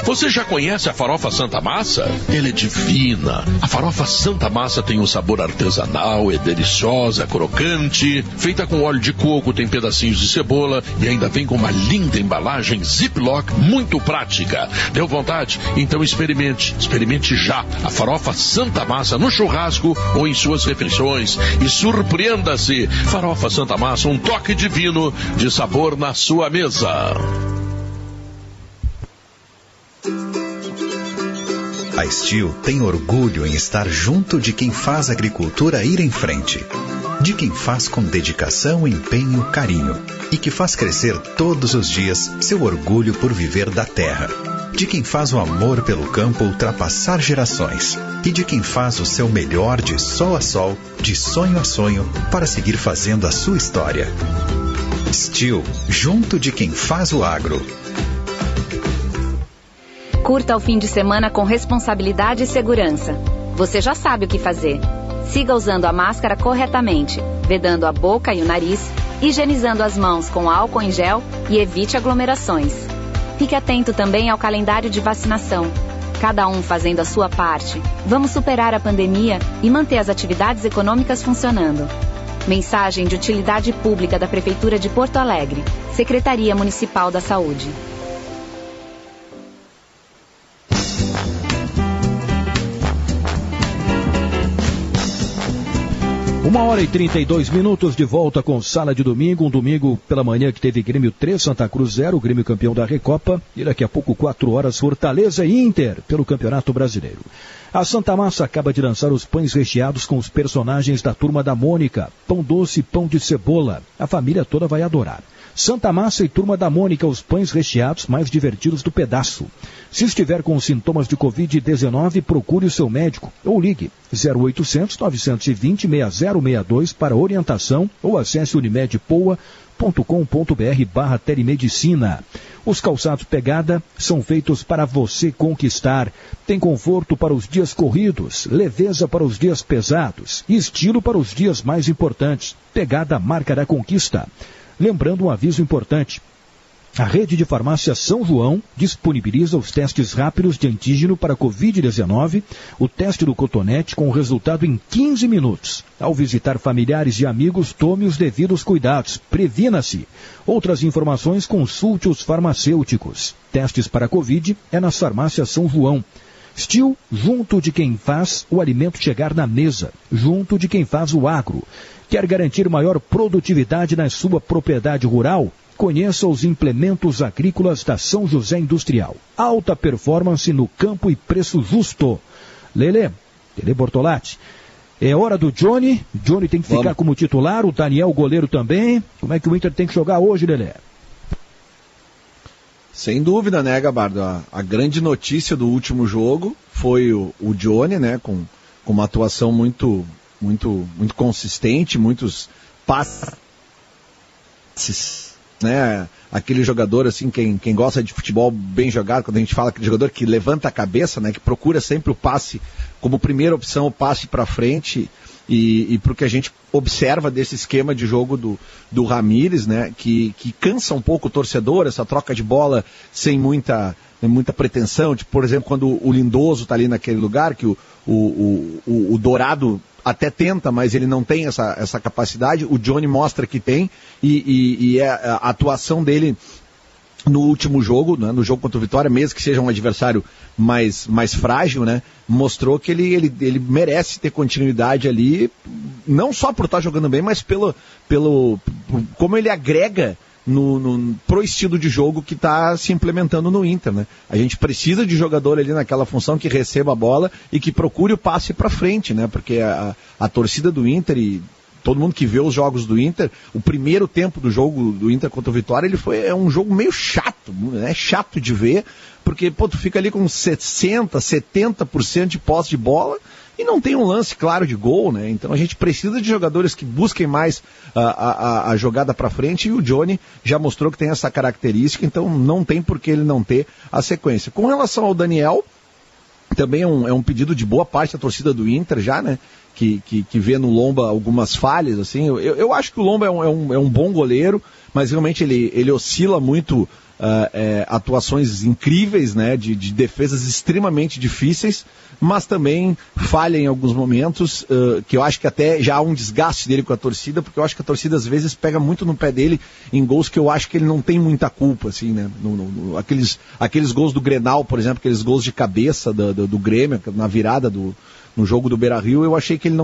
Você já conhece a farofa Santa Massa? Ela é divina. A farofa Santa Massa tem um sabor artesanal, é deliciosa, crocante, feita com óleo de coco, tem pedacinhos de cebola e ainda vem com uma linda embalagem Ziploc muito prática. Deu vontade? Então experimente já a farofa Santa Massa no churrasco ou em suas refeições e surpreenda-se. Farofa Santa Massa, um toque divino de sabor na sua mesa. A Steel tem orgulho em estar junto de quem faz a agricultura ir em frente. De quem faz com dedicação, empenho, carinho. E que faz crescer todos os dias seu orgulho por viver da terra. De quem faz o amor pelo campo ultrapassar gerações. E de quem faz o seu melhor de sol a sol, de sonho a sonho, para seguir fazendo a sua história. Steel, junto de quem faz o agro. Curta o fim de semana com responsabilidade e segurança. Você já sabe o que fazer. Siga usando a máscara corretamente, vedando a boca e o nariz, higienizando as mãos com álcool em gel e evite aglomerações. Fique atento também ao calendário de vacinação. Cada um fazendo a sua parte. Vamos superar a pandemia e manter as atividades econômicas funcionando. Mensagem de utilidade pública da Prefeitura de Porto Alegre. Secretaria Municipal da Saúde. 1h32 de volta com Sala de Domingo, um domingo pela manhã que teve Grêmio 3, Santa Cruz 0, o Grêmio campeão da Recopa, e daqui a pouco 4 horas Fortaleza e Inter pelo Campeonato Brasileiro. A Santa Massa acaba de lançar os pães recheados com os personagens da Turma da Mônica, pão doce e pão de cebola, a família toda vai adorar. Santa Massa e Turma da Mônica, os pães recheados mais divertidos do pedaço. Se estiver com sintomas de Covid-19, procure o seu médico ou ligue 0800 920 6062 para orientação ou acesse unimedpoa.com.br/telemedicina. Os calçados Pegada são feitos para você conquistar. Tem conforto para os dias corridos, leveza para os dias pesados e estilo para os dias mais importantes. Pegada, marca da conquista. Lembrando um aviso importante. A rede de farmácia São João disponibiliza os testes rápidos de antígeno para Covid-19, o teste do cotonete com resultado em 15 minutos. Ao visitar familiares e amigos, tome os devidos cuidados, previna-se. Outras informações, consulte os farmacêuticos. Testes para Covid é nas farmácias São João. Steel, junto de quem faz o alimento chegar na mesa, junto de quem faz o agro. Quer garantir maior produtividade na sua propriedade rural? Conheça os implementos agrícolas da São José Industrial. Alta performance no campo e preço justo. Lele Bortolatti, é hora do Johnny. Johnny tem que ficar como titular, o Daniel goleiro também. Como é que o Inter tem que jogar hoje, Lele? Sem dúvida, né, Gabardo? A grande notícia do último jogo foi o Johnny, né, com uma atuação muito consistente, muitos passes, né? Aquele jogador, assim, quem gosta de futebol bem jogado, quando a gente fala aquele jogador que levanta a cabeça, né, que procura sempre o passe como primeira opção, o passe para frente, e porque a gente observa desse esquema de jogo do Ramírez, né, que cansa um pouco o torcedor, essa troca de bola sem muita pretensão, tipo, por exemplo, quando o Lindoso está ali naquele lugar, que o Dourado até tenta, mas ele não tem essa capacidade. O Johnny mostra que tem, e a atuação dele no último jogo, né, no jogo contra o Vitória, mesmo que seja um adversário mais frágil, né, mostrou que ele merece ter continuidade ali, não só por estar jogando bem, mas pelo como ele agrega pro estilo de jogo que está se implementando no Inter, né? A gente precisa de jogador ali naquela função que receba a bola e que procure o passe para frente, né? Porque a torcida do Inter e todo mundo que vê os jogos do Inter, o primeiro tempo do jogo do Inter contra o Vitória, é um jogo meio chato, né? Chato de ver, porque tu fica ali com 60%, 70% de posse de bola e não tem um lance claro de gol, né? Então a gente precisa de jogadores que busquem mais a jogada para frente, e o Johnny já mostrou que tem essa característica, então não tem por que ele não ter a sequência. Com relação ao Daniel, também é um pedido de boa parte da torcida do Inter já, né? Que vê no Lomba algumas falhas, assim. Eu acho que o Lomba é um bom goleiro, mas realmente ele oscila muito atuações incríveis, né, de defesas extremamente difíceis, mas também falha em alguns momentos, que eu acho que até já há um desgaste dele com a torcida, porque eu acho que a torcida às vezes pega muito no pé dele em gols que eu acho que ele não tem muita culpa, assim, né, aqueles gols do Grenal, por exemplo, aqueles gols de cabeça do Grêmio, na virada no jogo do Beira-Rio, eu achei que ele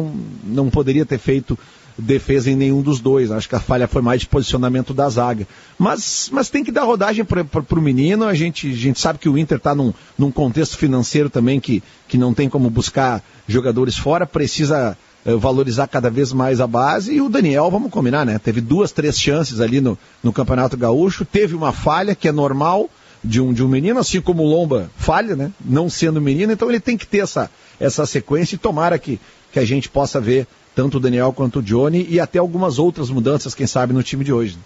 não poderia ter feito defesa em nenhum dos dois. Acho que a falha foi mais de posicionamento da zaga. Mas tem que dar rodagem para o menino. A gente sabe que o Inter está num contexto financeiro também que não tem como buscar jogadores fora, precisa valorizar cada vez mais a base. E o Daniel, vamos combinar, né? Teve 2, 3 chances ali no Campeonato Gaúcho, teve uma falha que é normal de um menino, assim como o Lomba falha, né? Não sendo menino, então ele tem que ter essa sequência, e tomara que a gente possa ver tanto o Daniel quanto o Johnny e até algumas outras mudanças, quem sabe, no time de hoje.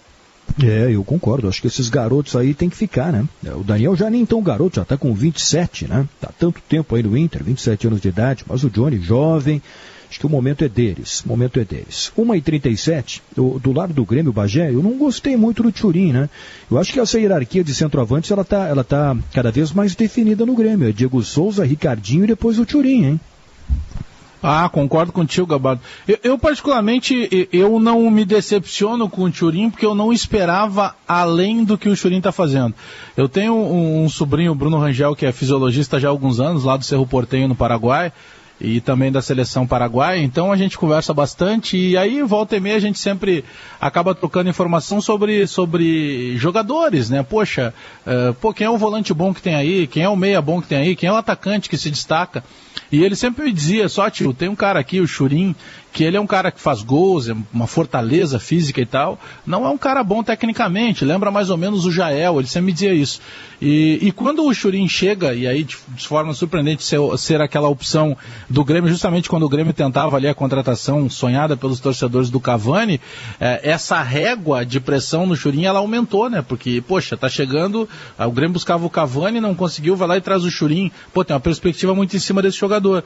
Eu concordo. Acho que esses garotos aí tem que ficar, né? O Daniel já nem tão garoto, já tá com 27, né? Tá tanto tempo aí no Inter, 27 anos de idade, mas o Johnny, jovem, acho que o momento é deles. 1h37, do lado do Grêmio, Bagé, eu não gostei muito do Thurin, né? Eu acho que essa hierarquia de centroavantes, ela tá cada vez mais definida no Grêmio. É Diego Souza, Ricardinho e depois o Thurin, hein? Concordo contigo, Gabardo. Eu particularmente, eu não me decepciono com o Thurin, porque eu não esperava além do que o Thurin está fazendo. Eu tenho um sobrinho, Bruno Rangel, que é fisiologista já há alguns anos, lá do Cerro Porteño, no Paraguai, e também da seleção paraguaia, então a gente conversa bastante, e aí volta e meia a gente sempre acaba trocando informação sobre jogadores, né? Poxa, quem é o volante bom que tem aí, quem é o meia bom que tem aí, quem é o atacante que se destaca, e ele sempre me dizia, tio, tem um cara aqui, o Thurin, que ele é um cara que faz gols, é uma fortaleza física e tal, não é um cara bom tecnicamente, lembra mais ou menos o Jael, ele sempre me dizia isso. E quando o Thurin chega, e aí de forma surpreendente ser aquela opção do Grêmio, justamente quando o Grêmio tentava ali a contratação sonhada pelos torcedores do Cavani, essa régua de pressão no Thurin, ela aumentou, né? Porque, poxa, tá chegando, o Grêmio buscava o Cavani, não conseguiu, vai lá e traz o Thurin, tem uma perspectiva muito em cima desse jogador.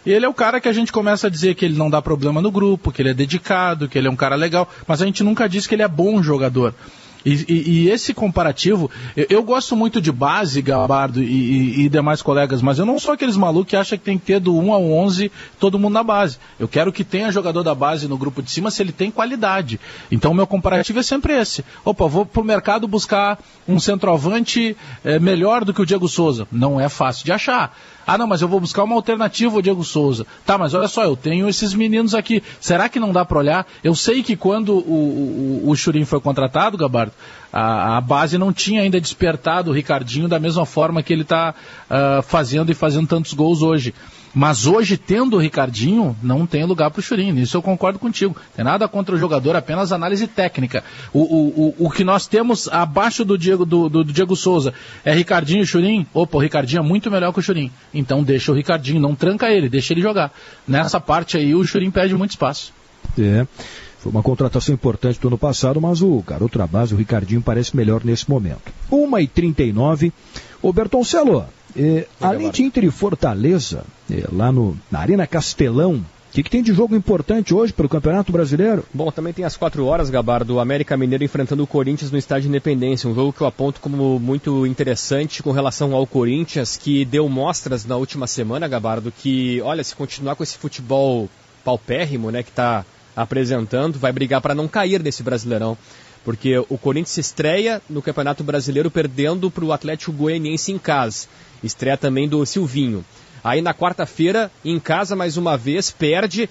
E ele é o cara que a gente começa a dizer que ele não dá problema no grupo, que ele é dedicado, que ele é um cara legal, mas a gente nunca diz que ele é bom jogador. E esse comparativo, eu gosto muito de base, Gabardo e demais colegas, mas eu não sou aqueles malucos que acham que tem que ter do 1 ao 11 todo mundo na base. Eu quero que tenha jogador da base no grupo de cima se ele tem qualidade. Então o meu comparativo é sempre esse. Vou pro mercado buscar um centroavante melhor do que o Diego Souza. Não é fácil de achar. Não, mas eu vou buscar uma alternativa ao Diego Souza. Tá, mas olha só, eu tenho esses meninos aqui. Será que não dá para olhar? Eu sei que quando o Thurin foi contratado, Gabardo, a base não tinha ainda despertado o Ricardinho da mesma forma que ele está fazendo tantos gols hoje. Mas hoje, tendo o Ricardinho, não tem lugar para o Thurin. Nisso eu concordo contigo. Não tem nada contra o jogador, apenas análise técnica. O que nós temos abaixo do Diego Souza é Ricardinho e Thurin. O Ricardinho é muito melhor que o Thurin. Então deixa o Ricardinho, não tranca ele, deixa ele jogar. Nessa parte aí o Thurin perde muito espaço. Foi uma contratação importante do ano passado, mas o garoto da base, o Ricardinho, parece melhor nesse momento. 1h39, ô Bertoncelo, além de Inter e Fortaleza, lá na Arena Castelão, o que tem de jogo importante hoje para o Campeonato Brasileiro? Bom, também tem às 4 horas, Gabardo, o América Mineiro enfrentando o Corinthians no Estádio Independência, um jogo que eu aponto como muito interessante com relação ao Corinthians, que deu mostras na última semana, Gabardo, que, olha, se continuar com esse futebol paupérrimo, né, que está apresentando, vai brigar para não cair nesse Brasileirão, porque o Corinthians se estreia no Campeonato Brasileiro perdendo para o Atlético Goianiense em casa, estreia também do Silvinho. Aí na quarta-feira, em casa mais uma vez, perde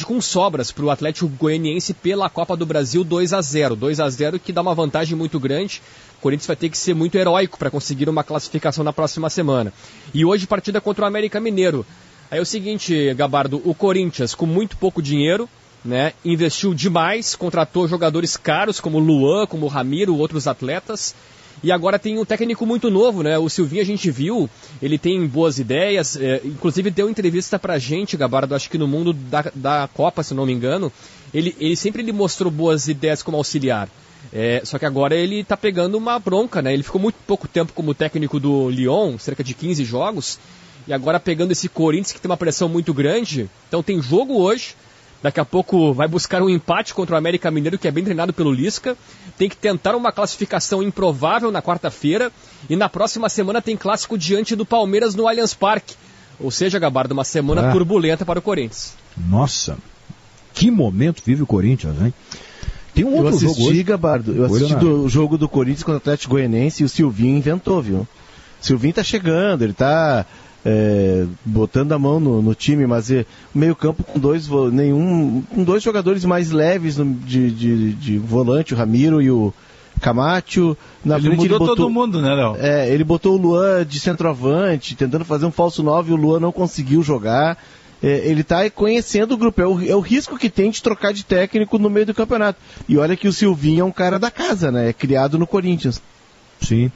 com sobras para o Atlético Goianiense pela Copa do Brasil 2-0. 2-0 que dá uma vantagem muito grande. O Corinthians vai ter que ser muito heróico para conseguir uma classificação na próxima semana. E hoje partida contra o América Mineiro. Aí é o seguinte, Gabardo, o Corinthians com muito pouco dinheiro, né, investiu demais, contratou jogadores caros como o Luan, como o Ramiro, outros atletas. E agora tem um técnico muito novo, né? O Silvinho a gente viu, ele tem boas ideias, inclusive deu entrevista pra gente, Gabardo, acho que no mundo da Copa, se não me engano, ele sempre mostrou boas ideias como auxiliar. Só que agora ele tá pegando uma bronca, né? Ele ficou muito pouco tempo como técnico do Lyon, cerca de 15 jogos, e agora pegando esse Corinthians que tem uma pressão muito grande. Então tem jogo hoje, Daqui a pouco vai buscar um empate contra o América Mineiro, que é bem treinado pelo Lisca. Tem que tentar uma classificação improvável na quarta-feira. E na próxima semana tem clássico diante do Palmeiras no Allianz Parque. Ou seja, Gabardo, uma semana turbulenta para o Corinthians. Nossa, que momento vive o Corinthians, hein? Tem um outro jogo hoje. Gabardo, eu assisti o jogo do Corinthians contra o Atlético Goianiense e o Silvinho inventou, viu? O Silvinho tá chegando, ele tá botando a mão no time, mas o meio-campo com dois jogadores mais leves de volante, o Ramiro e o Camacho. Ele botou todo mundo, né, Léo? Ele botou o Luan de centroavante, tentando fazer um falso 9, o Luan não conseguiu jogar. Ele está conhecendo o grupo, é o risco que tem de trocar de técnico no meio do campeonato. E olha que o Silvinho é um cara da casa, né? É criado no Corinthians. Sim.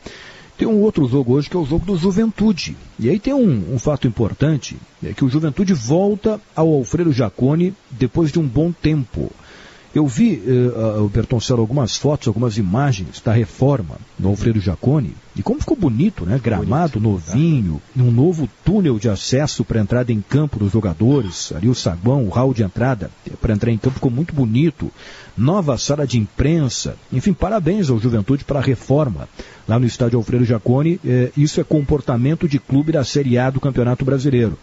Tem um outro jogo hoje que é o jogo do Juventude. E aí tem um fato importante, é que o Juventude volta ao Alfredo Jaconi depois de um bom tempo. Eu vi, Bertoncello, algumas fotos, algumas imagens da reforma do Alfredo Jaconi. E como ficou bonito, né? Gramado novinho, um novo túnel de acesso para entrada em campo dos jogadores. Ali o saguão, o hall de entrada para entrar em campo ficou muito bonito. Nova sala de imprensa. Enfim, parabéns ao Juventude para a reforma lá no estádio Alfredo Jaconi. Isso é comportamento de clube da Série A do Campeonato Brasileiro.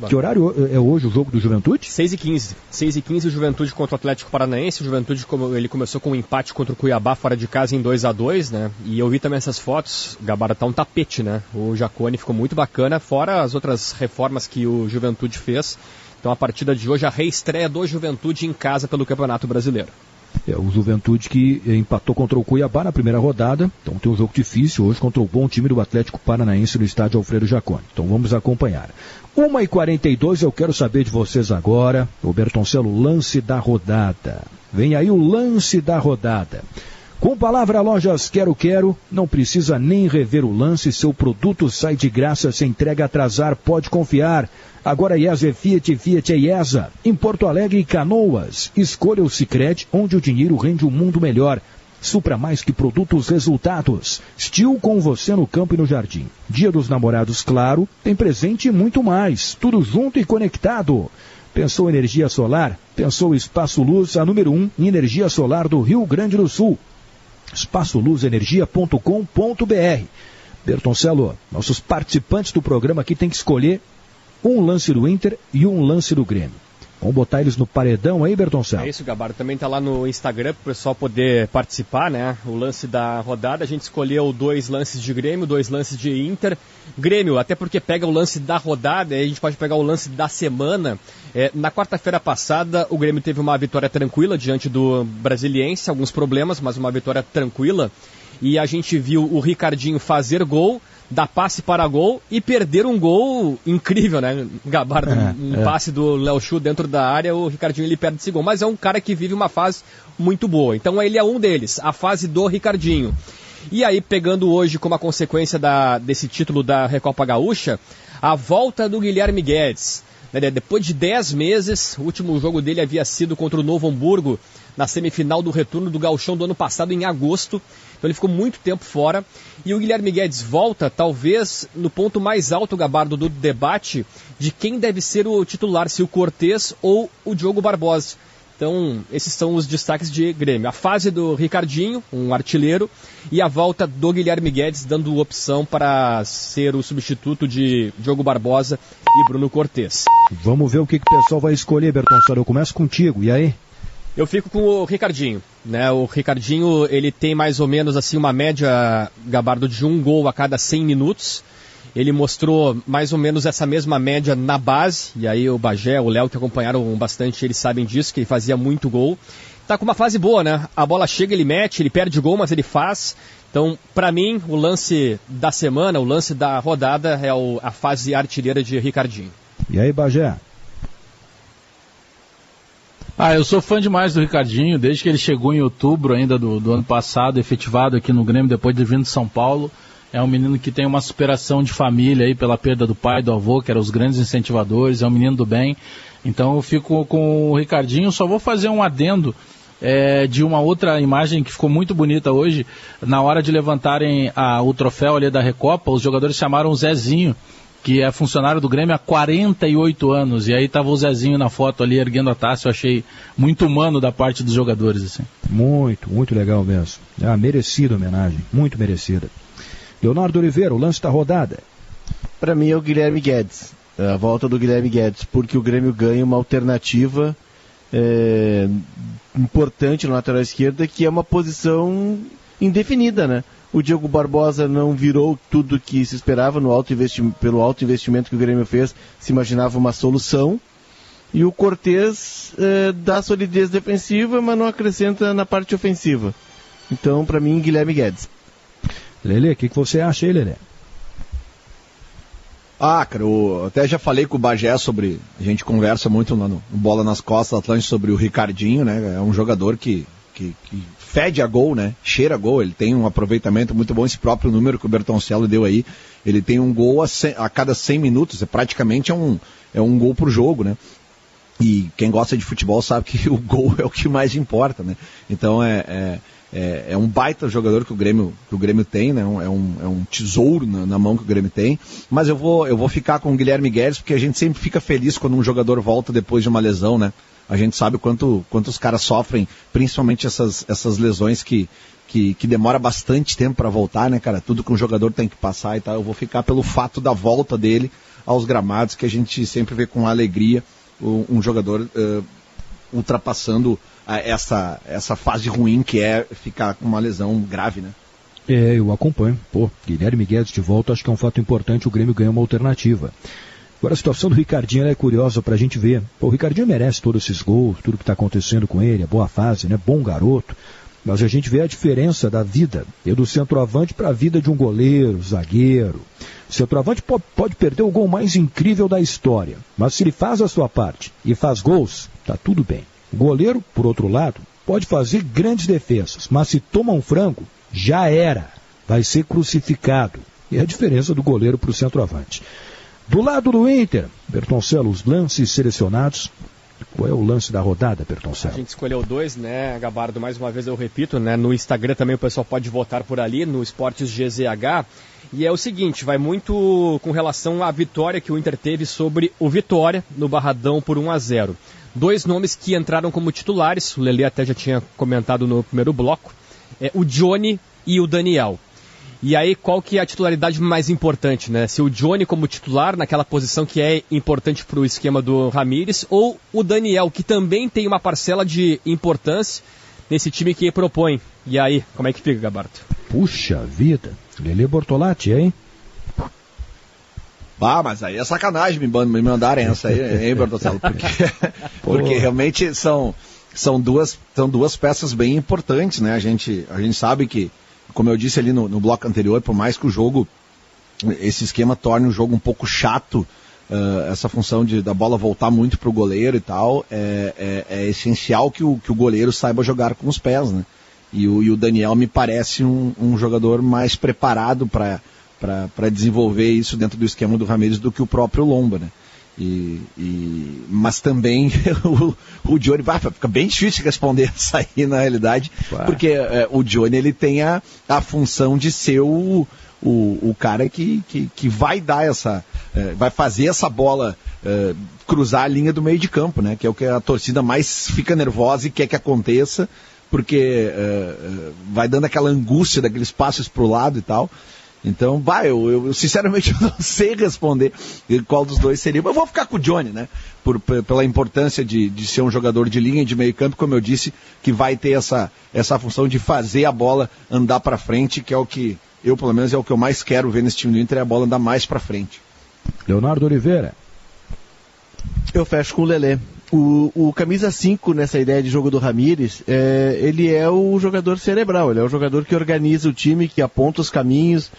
Que horário é hoje o jogo do Juventude? 6h15. 6h15 o Juventude contra o Atlético Paranaense. O Juventude ele começou com um empate contra o Cuiabá fora de casa em 2-2, né? E eu vi também essas fotos. Gabardo, tá um tapete, né? O Jaconi ficou muito bacana, fora as outras reformas que o Juventude fez. Então a partida de hoje, a reestreia do Juventude em casa pelo Campeonato Brasileiro. O Juventude que empatou contra o Cuiabá na primeira rodada, então tem um jogo difícil hoje contra o bom time do Atlético Paranaense no estádio Alfredo Jaconi. Então vamos acompanhar. 1h42, eu quero saber de vocês agora, o Bertoncello, lance da rodada. Vem aí o lance da rodada. Com palavra Lojas Quero, não precisa nem rever o lance, seu produto sai de graça, sem entrega atrasar, pode confiar. Agora IESA é Fiat, Fiat é IESA. Em Porto Alegre e Canoas, escolha o Sicredi, onde o dinheiro rende um mundo melhor. Supra mais que produtos, resultados. Steel com você no campo e no jardim. Dia dos Namorados, claro, tem presente e muito mais. Tudo junto e conectado. Pensou energia solar? Pensou Espaço Luz, a número 1 em energia solar do Rio Grande do Sul. espaçoluzenergia.com.br. Bertoncello, nossos participantes do programa aqui têm que escolher um lance do Inter e um lance do Grêmio. Vamos botar eles no paredão aí, Bertoncello? É isso, Gabardo. Também está lá no Instagram para o pessoal poder participar, né? O lance da rodada. A gente escolheu 2 lances de Grêmio, 2 lances de Inter. Grêmio, até porque pega o lance da rodada, aí a gente pode pegar o lance da semana. Na quarta-feira passada, o Grêmio teve uma vitória tranquila diante do Brasiliense. Alguns problemas, mas uma vitória tranquila. E a gente viu o Ricardinho fazer gol, dar passe para gol e perder um gol incrível, né? Gabardo, passe do Léo Chu dentro da área, o Ricardinho ele perde esse gol. Mas é um cara que vive uma fase muito boa. Então ele é um deles, a fase do Ricardinho. E aí, pegando hoje como a consequência desse título da Recopa Gaúcha, a volta do Guilherme Guedes. Depois de 10 meses, o último jogo dele havia sido contra o Novo Hamburgo, na semifinal do retorno do Gauchão do ano passado, em agosto. Então ele ficou muito tempo fora. E o Guilherme Guedes volta, talvez, no ponto mais alto, Gabardo, do debate de quem deve ser o titular, se o Cortez ou o Diogo Barbosa. Então, esses são os destaques de Grêmio. A fase do Ricardinho, um artilheiro, e a volta do Guilherme Guedes, dando opção para ser o substituto de Diogo Barbosa e Bruno Cortez. Vamos ver o que o pessoal vai escolher, Bertoncello. Eu começo contigo, e aí? Eu fico com o Ricardinho, né? O Ricardinho, ele tem mais ou menos assim uma média, Gabardo, de 1 gol a cada 100 minutos. Ele mostrou mais ou menos essa mesma média na base, e aí o Bagé, o Léo, que acompanharam bastante, eles sabem disso, que ele fazia muito gol. Tá com uma fase boa, né? A bola chega, ele mete, ele perde gol, mas ele faz. Então, para mim, o lance da semana, o lance da rodada é a fase artilheira de Ricardinho. E aí, Bagé? Eu sou fã demais do Ricardinho, desde que ele chegou em outubro ainda do ano passado, efetivado aqui no Grêmio, depois de vir de São Paulo. É um menino que tem uma superação de família aí pela perda do pai e do avô, que eram os grandes incentivadores, é um menino do bem. Então eu fico com o Ricardinho, só vou fazer um adendo de uma outra imagem que ficou muito bonita hoje. Na hora de levantarem o troféu ali da Recopa, os jogadores chamaram o Zezinho, que é funcionário do Grêmio há 48 anos, e aí tava o Zezinho na foto ali erguendo a taça. Eu achei muito humano da parte dos jogadores, assim. Muito legal mesmo. É uma merecida homenagem, muito merecida. Leonardo Oliveira, o lance da rodada. Para mim é o Guilherme Guedes, a volta do Guilherme Guedes, porque o Grêmio ganha uma alternativa importante na lateral esquerda, que é uma posição indefinida, né? O Diego Barbosa não virou tudo que se esperava pelo alto investimento que o Grêmio fez, se imaginava uma solução, e o Cortez dá solidez defensiva, mas não acrescenta na parte ofensiva. Então, para mim, Guilherme Guedes. Lelê, o que você acha aí, Lelê? Cara, eu até já falei com o Bagé sobre... A gente conversa muito no Bola nas Costas do Atlântico sobre o Ricardinho, né? É um jogador que fede a gol, né? Cheira a gol. Ele tem um aproveitamento muito bom. Esse próprio número que o Bertoncello deu aí, ele tem um gol a cada 100 minutos. Praticamente é um gol por jogo, né? E quem gosta de futebol sabe que o gol é o que mais importa, né? Então é um baita jogador que o Grêmio tem, né? É um tesouro na mão que o Grêmio tem. Mas eu vou ficar com o Guilherme Guedes, porque a gente sempre fica feliz quando um jogador volta depois de uma lesão, né? A gente sabe quanto os caras sofrem, principalmente essas lesões que demora bastante tempo para voltar, né, cara? Tudo que um jogador tem que passar e tal. Eu vou ficar pelo fato da volta dele aos gramados, que a gente sempre vê com alegria um jogador ultrapassando essa fase ruim que é ficar com uma lesão grave, né? Eu acompanho. Guilherme Guedes de volta, acho que é um fato importante, o Grêmio ganha uma alternativa. Agora a situação do Ricardinho é curiosa pra gente ver. O Ricardinho merece todos esses gols, tudo que está acontecendo com ele, a boa fase, né? Bom garoto. Mas a gente vê a diferença da vida do centroavante para a vida de um goleiro, zagueiro. O centroavante pode perder o gol mais incrível da história, mas se ele faz a sua parte e faz gols, tá tudo bem. O goleiro, por outro lado, pode fazer grandes defesas, mas se toma um frango, já era. Vai ser crucificado. E é a diferença do goleiro para o centroavante. Do lado do Inter, Bertoncello, os lances selecionados. Qual é o lance da rodada, Bertoncello? A gente escolheu 2, né, Gabardo? Mais uma vez eu repito, né? No Instagram também o pessoal pode votar por ali, no Esportes GZH. E é o seguinte, vai muito com relação à vitória que o Inter teve sobre o Vitória no Barradão por 1-0. 2 nomes que entraram como titulares, o Lelê até já tinha comentado no primeiro bloco, o Johnny e o Daniel. E aí, qual que é a titularidade mais importante, né? Se o Johnny como titular, naquela posição que é importante para o esquema do Ramires, ou o Daniel, que também tem uma parcela de importância nesse time que propõe. E aí, como é que fica, Gabardo? Puxa vida, Lelê Bortolatti, hein? Mas aí é sacanagem me mandarem essa aí, hein, Bertoncello? Porque realmente são duas peças bem importantes, né? A gente sabe que, como eu disse ali no bloco anterior, por mais que o jogo, esse esquema torne o jogo um pouco chato, essa função da bola voltar muito para o goleiro e tal, é essencial que o goleiro saiba jogar com os pés, né? E o Daniel me parece um jogador mais preparado para desenvolver isso dentro do esquema do Ramires do que o próprio Lomba, né? Mas também o Johnny, fica bem difícil responder isso aí na realidade, porque o Johnny ele tem a função de ser o cara que vai dar vai fazer essa bola cruzar a linha do meio de campo, né? Que é o que a torcida mais fica nervosa e quer que aconteça, porque vai dando aquela angústia daqueles passos pro lado e tal. Então, eu sinceramente não sei responder qual dos dois seria, mas eu vou ficar com o Johnny, né? Pela importância de ser um jogador de linha e de meio campo, como eu disse, que vai ter essa função de fazer a bola andar para frente, que é o que eu, pelo menos, é o que eu mais quero ver nesse time do Inter, é a bola andar mais para frente. Leonardo Oliveira. Eu fecho com o Lelê. O camisa 5 nessa ideia de jogo do Ramires, ele é o jogador cerebral, ele é o jogador que organiza o time, que aponta os caminhos,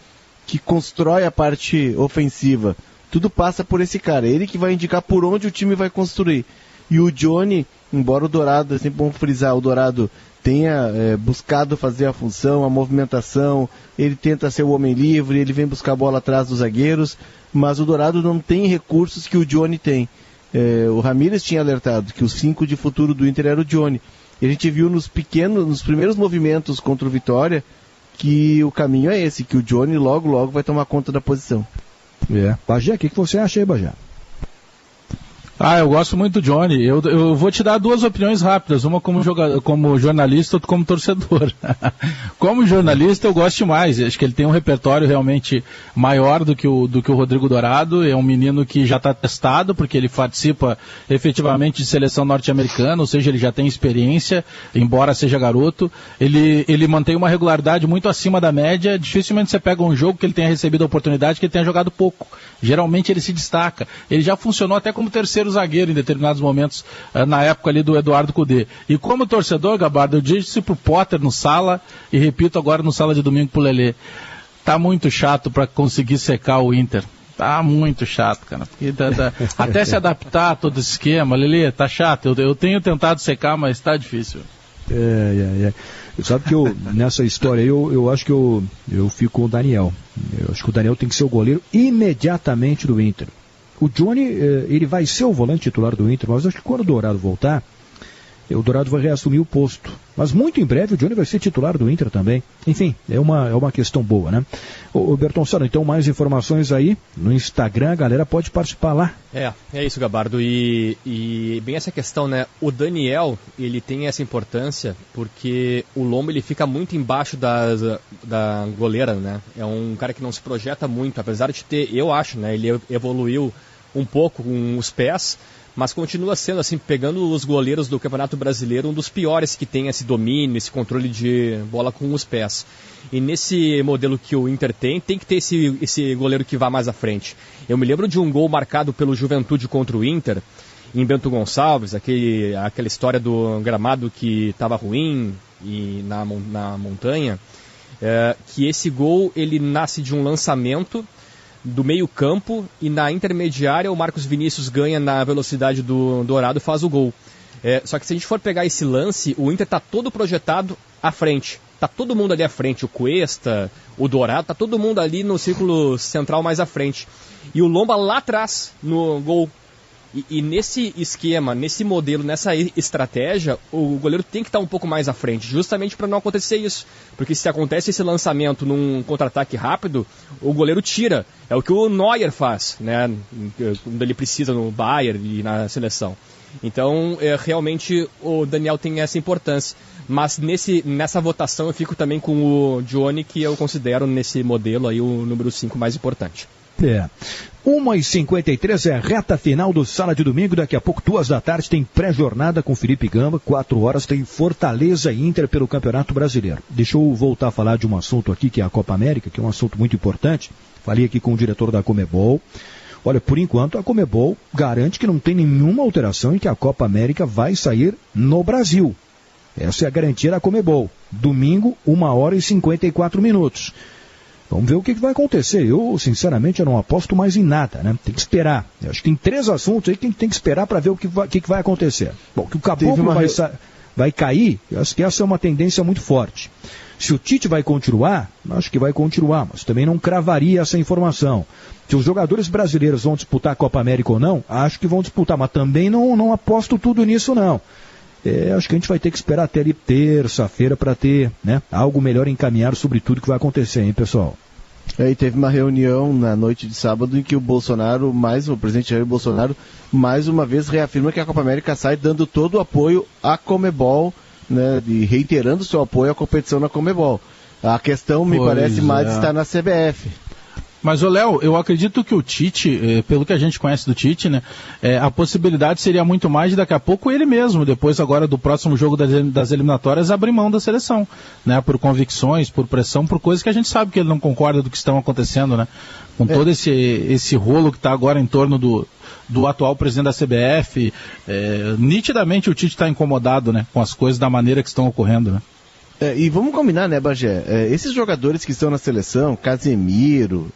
que constrói a parte ofensiva. Tudo passa por esse cara, ele que vai indicar por onde o time vai construir. E o Johnny, embora o Dourado, é sempre bom frisar, o Dourado tenha buscado fazer a função, a movimentação, ele tenta ser o homem livre, ele vem buscar a bola atrás dos zagueiros, mas o Dourado não tem recursos que o Johnny tem. O Ramires tinha alertado que o 5 de futuro do Inter era o Johnny. E a gente viu nos primeiros movimentos contra o Vitória, que o caminho é esse, que o Johnny logo vai tomar conta da posição. Bagé, o que você acha aí, Bagé? Eu gosto muito do Johnny. Eu vou te dar duas opiniões rápidas, uma como jornalista, outra como torcedor. Como jornalista, eu gosto demais. Acho que ele tem um repertório realmente maior do que o Rodrigo Dourado. É um menino que já está testado, porque ele participa efetivamente de seleção norte-americana, ou seja, ele já tem experiência, embora seja garoto. Ele mantém uma regularidade muito acima da média. Dificilmente você pega um jogo que ele tenha recebido a oportunidade, que ele tenha jogado pouco. Geralmente ele se destaca. Ele já funcionou até como terceiro zagueiro em determinados momentos, na época ali do Eduardo Cudê. E como torcedor, Gabardo, eu disse pro Potter no Sala, e repito agora no Sala de Domingo pro Lelê, tá muito chato para conseguir secar o Inter. Tá muito chato, cara. Até se adaptar a todo esse esquema, Lelê, tá chato. Eu tenho tentado secar, mas tá difícil. Sabe que nessa história aí, eu acho que eu fico com o Daniel. Eu acho que o Daniel tem que ser o goleiro imediatamente do Inter. O Johnny, ele vai ser o volante titular do Inter, mas acho que quando o Dourado voltar, o Dourado vai reassumir o posto. Mas muito em breve o Johnny vai ser titular do Inter também. Enfim, é uma questão boa, né? Ô Bertoncello, então mais informações aí no Instagram, a galera pode participar lá. É isso, Gabardo. E bem essa questão, né? O Daniel, ele tem essa importância porque o lombo ele fica muito embaixo da goleira, né? É um cara que não se projeta muito, apesar de ter, eu acho, né? Ele evoluiu um pouco com os pés, mas continua sendo, assim, pegando os goleiros do Campeonato Brasileiro, um dos piores que tem esse domínio, esse controle de bola com os pés. E nesse modelo que o Inter tem que ter esse goleiro que vá mais à frente. Eu me lembro de um gol marcado pelo Juventude contra o Inter, em Bento Gonçalves, aquela história do gramado que estava ruim e na montanha, que esse gol ele nasce de um lançamento do meio campo e na intermediária o Marcos Vinícius ganha na velocidade do Dourado e faz o gol. Só que se a gente for pegar esse lance, o Inter está todo projetado à frente. Está todo mundo ali à frente, o Cuesta, o Dourado, está todo mundo ali no círculo central mais à frente. E o Lomba lá atrás no gol. E nesse esquema, nesse modelo, nessa estratégia, o goleiro tem que estar um pouco mais à frente, justamente para não acontecer isso. Porque se acontece esse lançamento num contra-ataque rápido, o goleiro tira. É o que o Neuer faz, né? Quando ele precisa no Bayern e na seleção. Então, realmente, o Daniel tem essa importância. Mas nessa votação eu fico também com o Johnny, que eu considero nesse modelo aí o número 5 mais importante. 1h53 é a reta final do Sala de Domingo. Daqui a pouco, 2 da tarde, tem pré-jornada com Felipe Gamba. 4 horas tem Fortaleza e Inter pelo Campeonato Brasileiro. Deixa eu voltar a falar de um assunto aqui, que é a Copa América, que é um assunto muito importante. Falei aqui com o diretor da Conmebol. Olha, por enquanto, a Conmebol garante que não tem nenhuma alteração e que a Copa América vai sair no Brasil. Essa é a garantia da Conmebol. Domingo, 1h54. Vamos ver o que vai acontecer. Eu, sinceramente, eu não aposto mais em nada, né? Tem que esperar. Eu acho que tem 3 assuntos aí que tem que esperar para ver o que vai acontecer. Bom, que o Caboclo vai cair, eu acho que essa é uma tendência muito forte. Se o Tite vai continuar, acho que vai continuar, mas também não cravaria essa informação. Se os jogadores brasileiros vão disputar a Copa América ou não, acho que vão disputar, mas também não aposto tudo nisso, não. Acho que a gente vai ter que esperar até ali terça-feira para ter, né, algo melhor encaminhado sobre tudo que vai acontecer, hein, pessoal? E teve uma reunião na noite de sábado em que o presidente Jair Bolsonaro, mais uma vez reafirma que a Copa América sai dando todo o apoio à Conmebol, né, e reiterando seu apoio à competição na Conmebol. A questão, me parece, mais está na CBF. Mas, Léo, eu acredito que o Tite, pelo que a gente conhece do Tite, né, a possibilidade seria muito mais de daqui a pouco ele mesmo, depois agora do próximo jogo das eliminatórias, abrir mão da seleção, né, por convicções, por pressão, por coisas que a gente sabe que ele não concorda do que estão acontecendo, né, com todo esse rolo que está agora em torno do atual presidente da CBF. Nitidamente o Tite está incomodado, né, com as coisas da maneira que estão ocorrendo, né. E vamos combinar, né, Bagé? Esses jogadores que estão na seleção, Casemiro,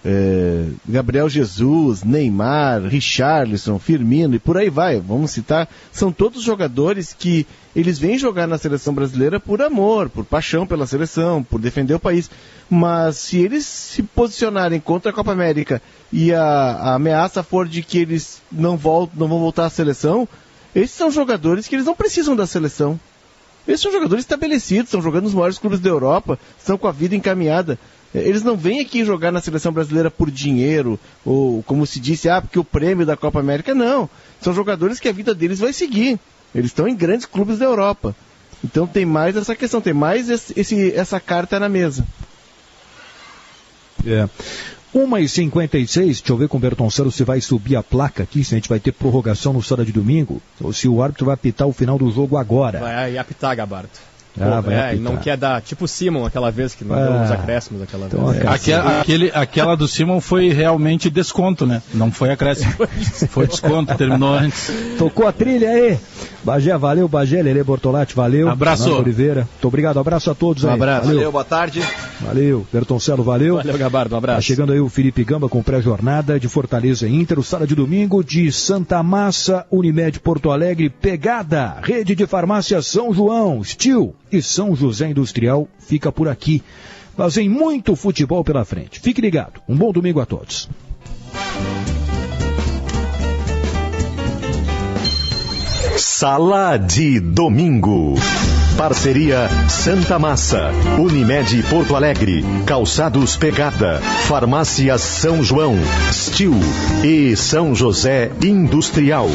Gabriel Jesus, Neymar, Richarlison, Firmino e por aí vai, vamos citar, são todos jogadores que eles vêm jogar na seleção brasileira por amor, por paixão pela seleção, por defender o país. Mas se eles se posicionarem contra a Copa América e a ameaça for de que eles não vão voltar à seleção, esses são jogadores que eles não precisam da seleção. Esses são jogadores estabelecidos, estão jogando nos maiores clubes da Europa, estão com a vida encaminhada. Eles não vêm aqui jogar na seleção brasileira por dinheiro, ou como se disse, porque o prêmio da Copa América, não. São jogadores que a vida deles vai seguir. Eles estão em grandes clubes da Europa. Então tem mais essa questão, tem mais essa carta na mesa. 1h56, deixa eu ver com o Bertoncello se vai subir a placa aqui, se a gente vai ter prorrogação no sábado de domingo, ou se o árbitro vai apitar o final do jogo agora. Vai apitar, Gabardo. Vai não quer dar, tipo o Simon aquela vez, que não deu os acréscimos aquela vez. Aquela do Simon foi realmente desconto, né? Não foi acréscimo. Foi desconto, terminou antes. Tocou a trilha aí. Bagé, valeu, Bagé, Lelê Bortolatti, valeu. Abraço. Fernando Oliveira, muito obrigado, abraço a todos aí. Abraço. Valeu, boa tarde. Valeu, Bertoncello, valeu. Valeu, Gabardo, um abraço. Tá chegando aí o Felipe Gamba com pré-jornada de Fortaleza e Inter, o sábado de domingo de Santa Massa, Unimed Porto Alegre, Pegada, Rede de Farmácia São João, Steel e São José Industrial fica por aqui. Mas tem muito futebol pela frente. Fique ligado. Um bom domingo a todos. Sala de Domingo. Parceria Santa Massa, Unimed Porto Alegre, Calçados Pegada, Farmácias São João, Steel e São José Industrial.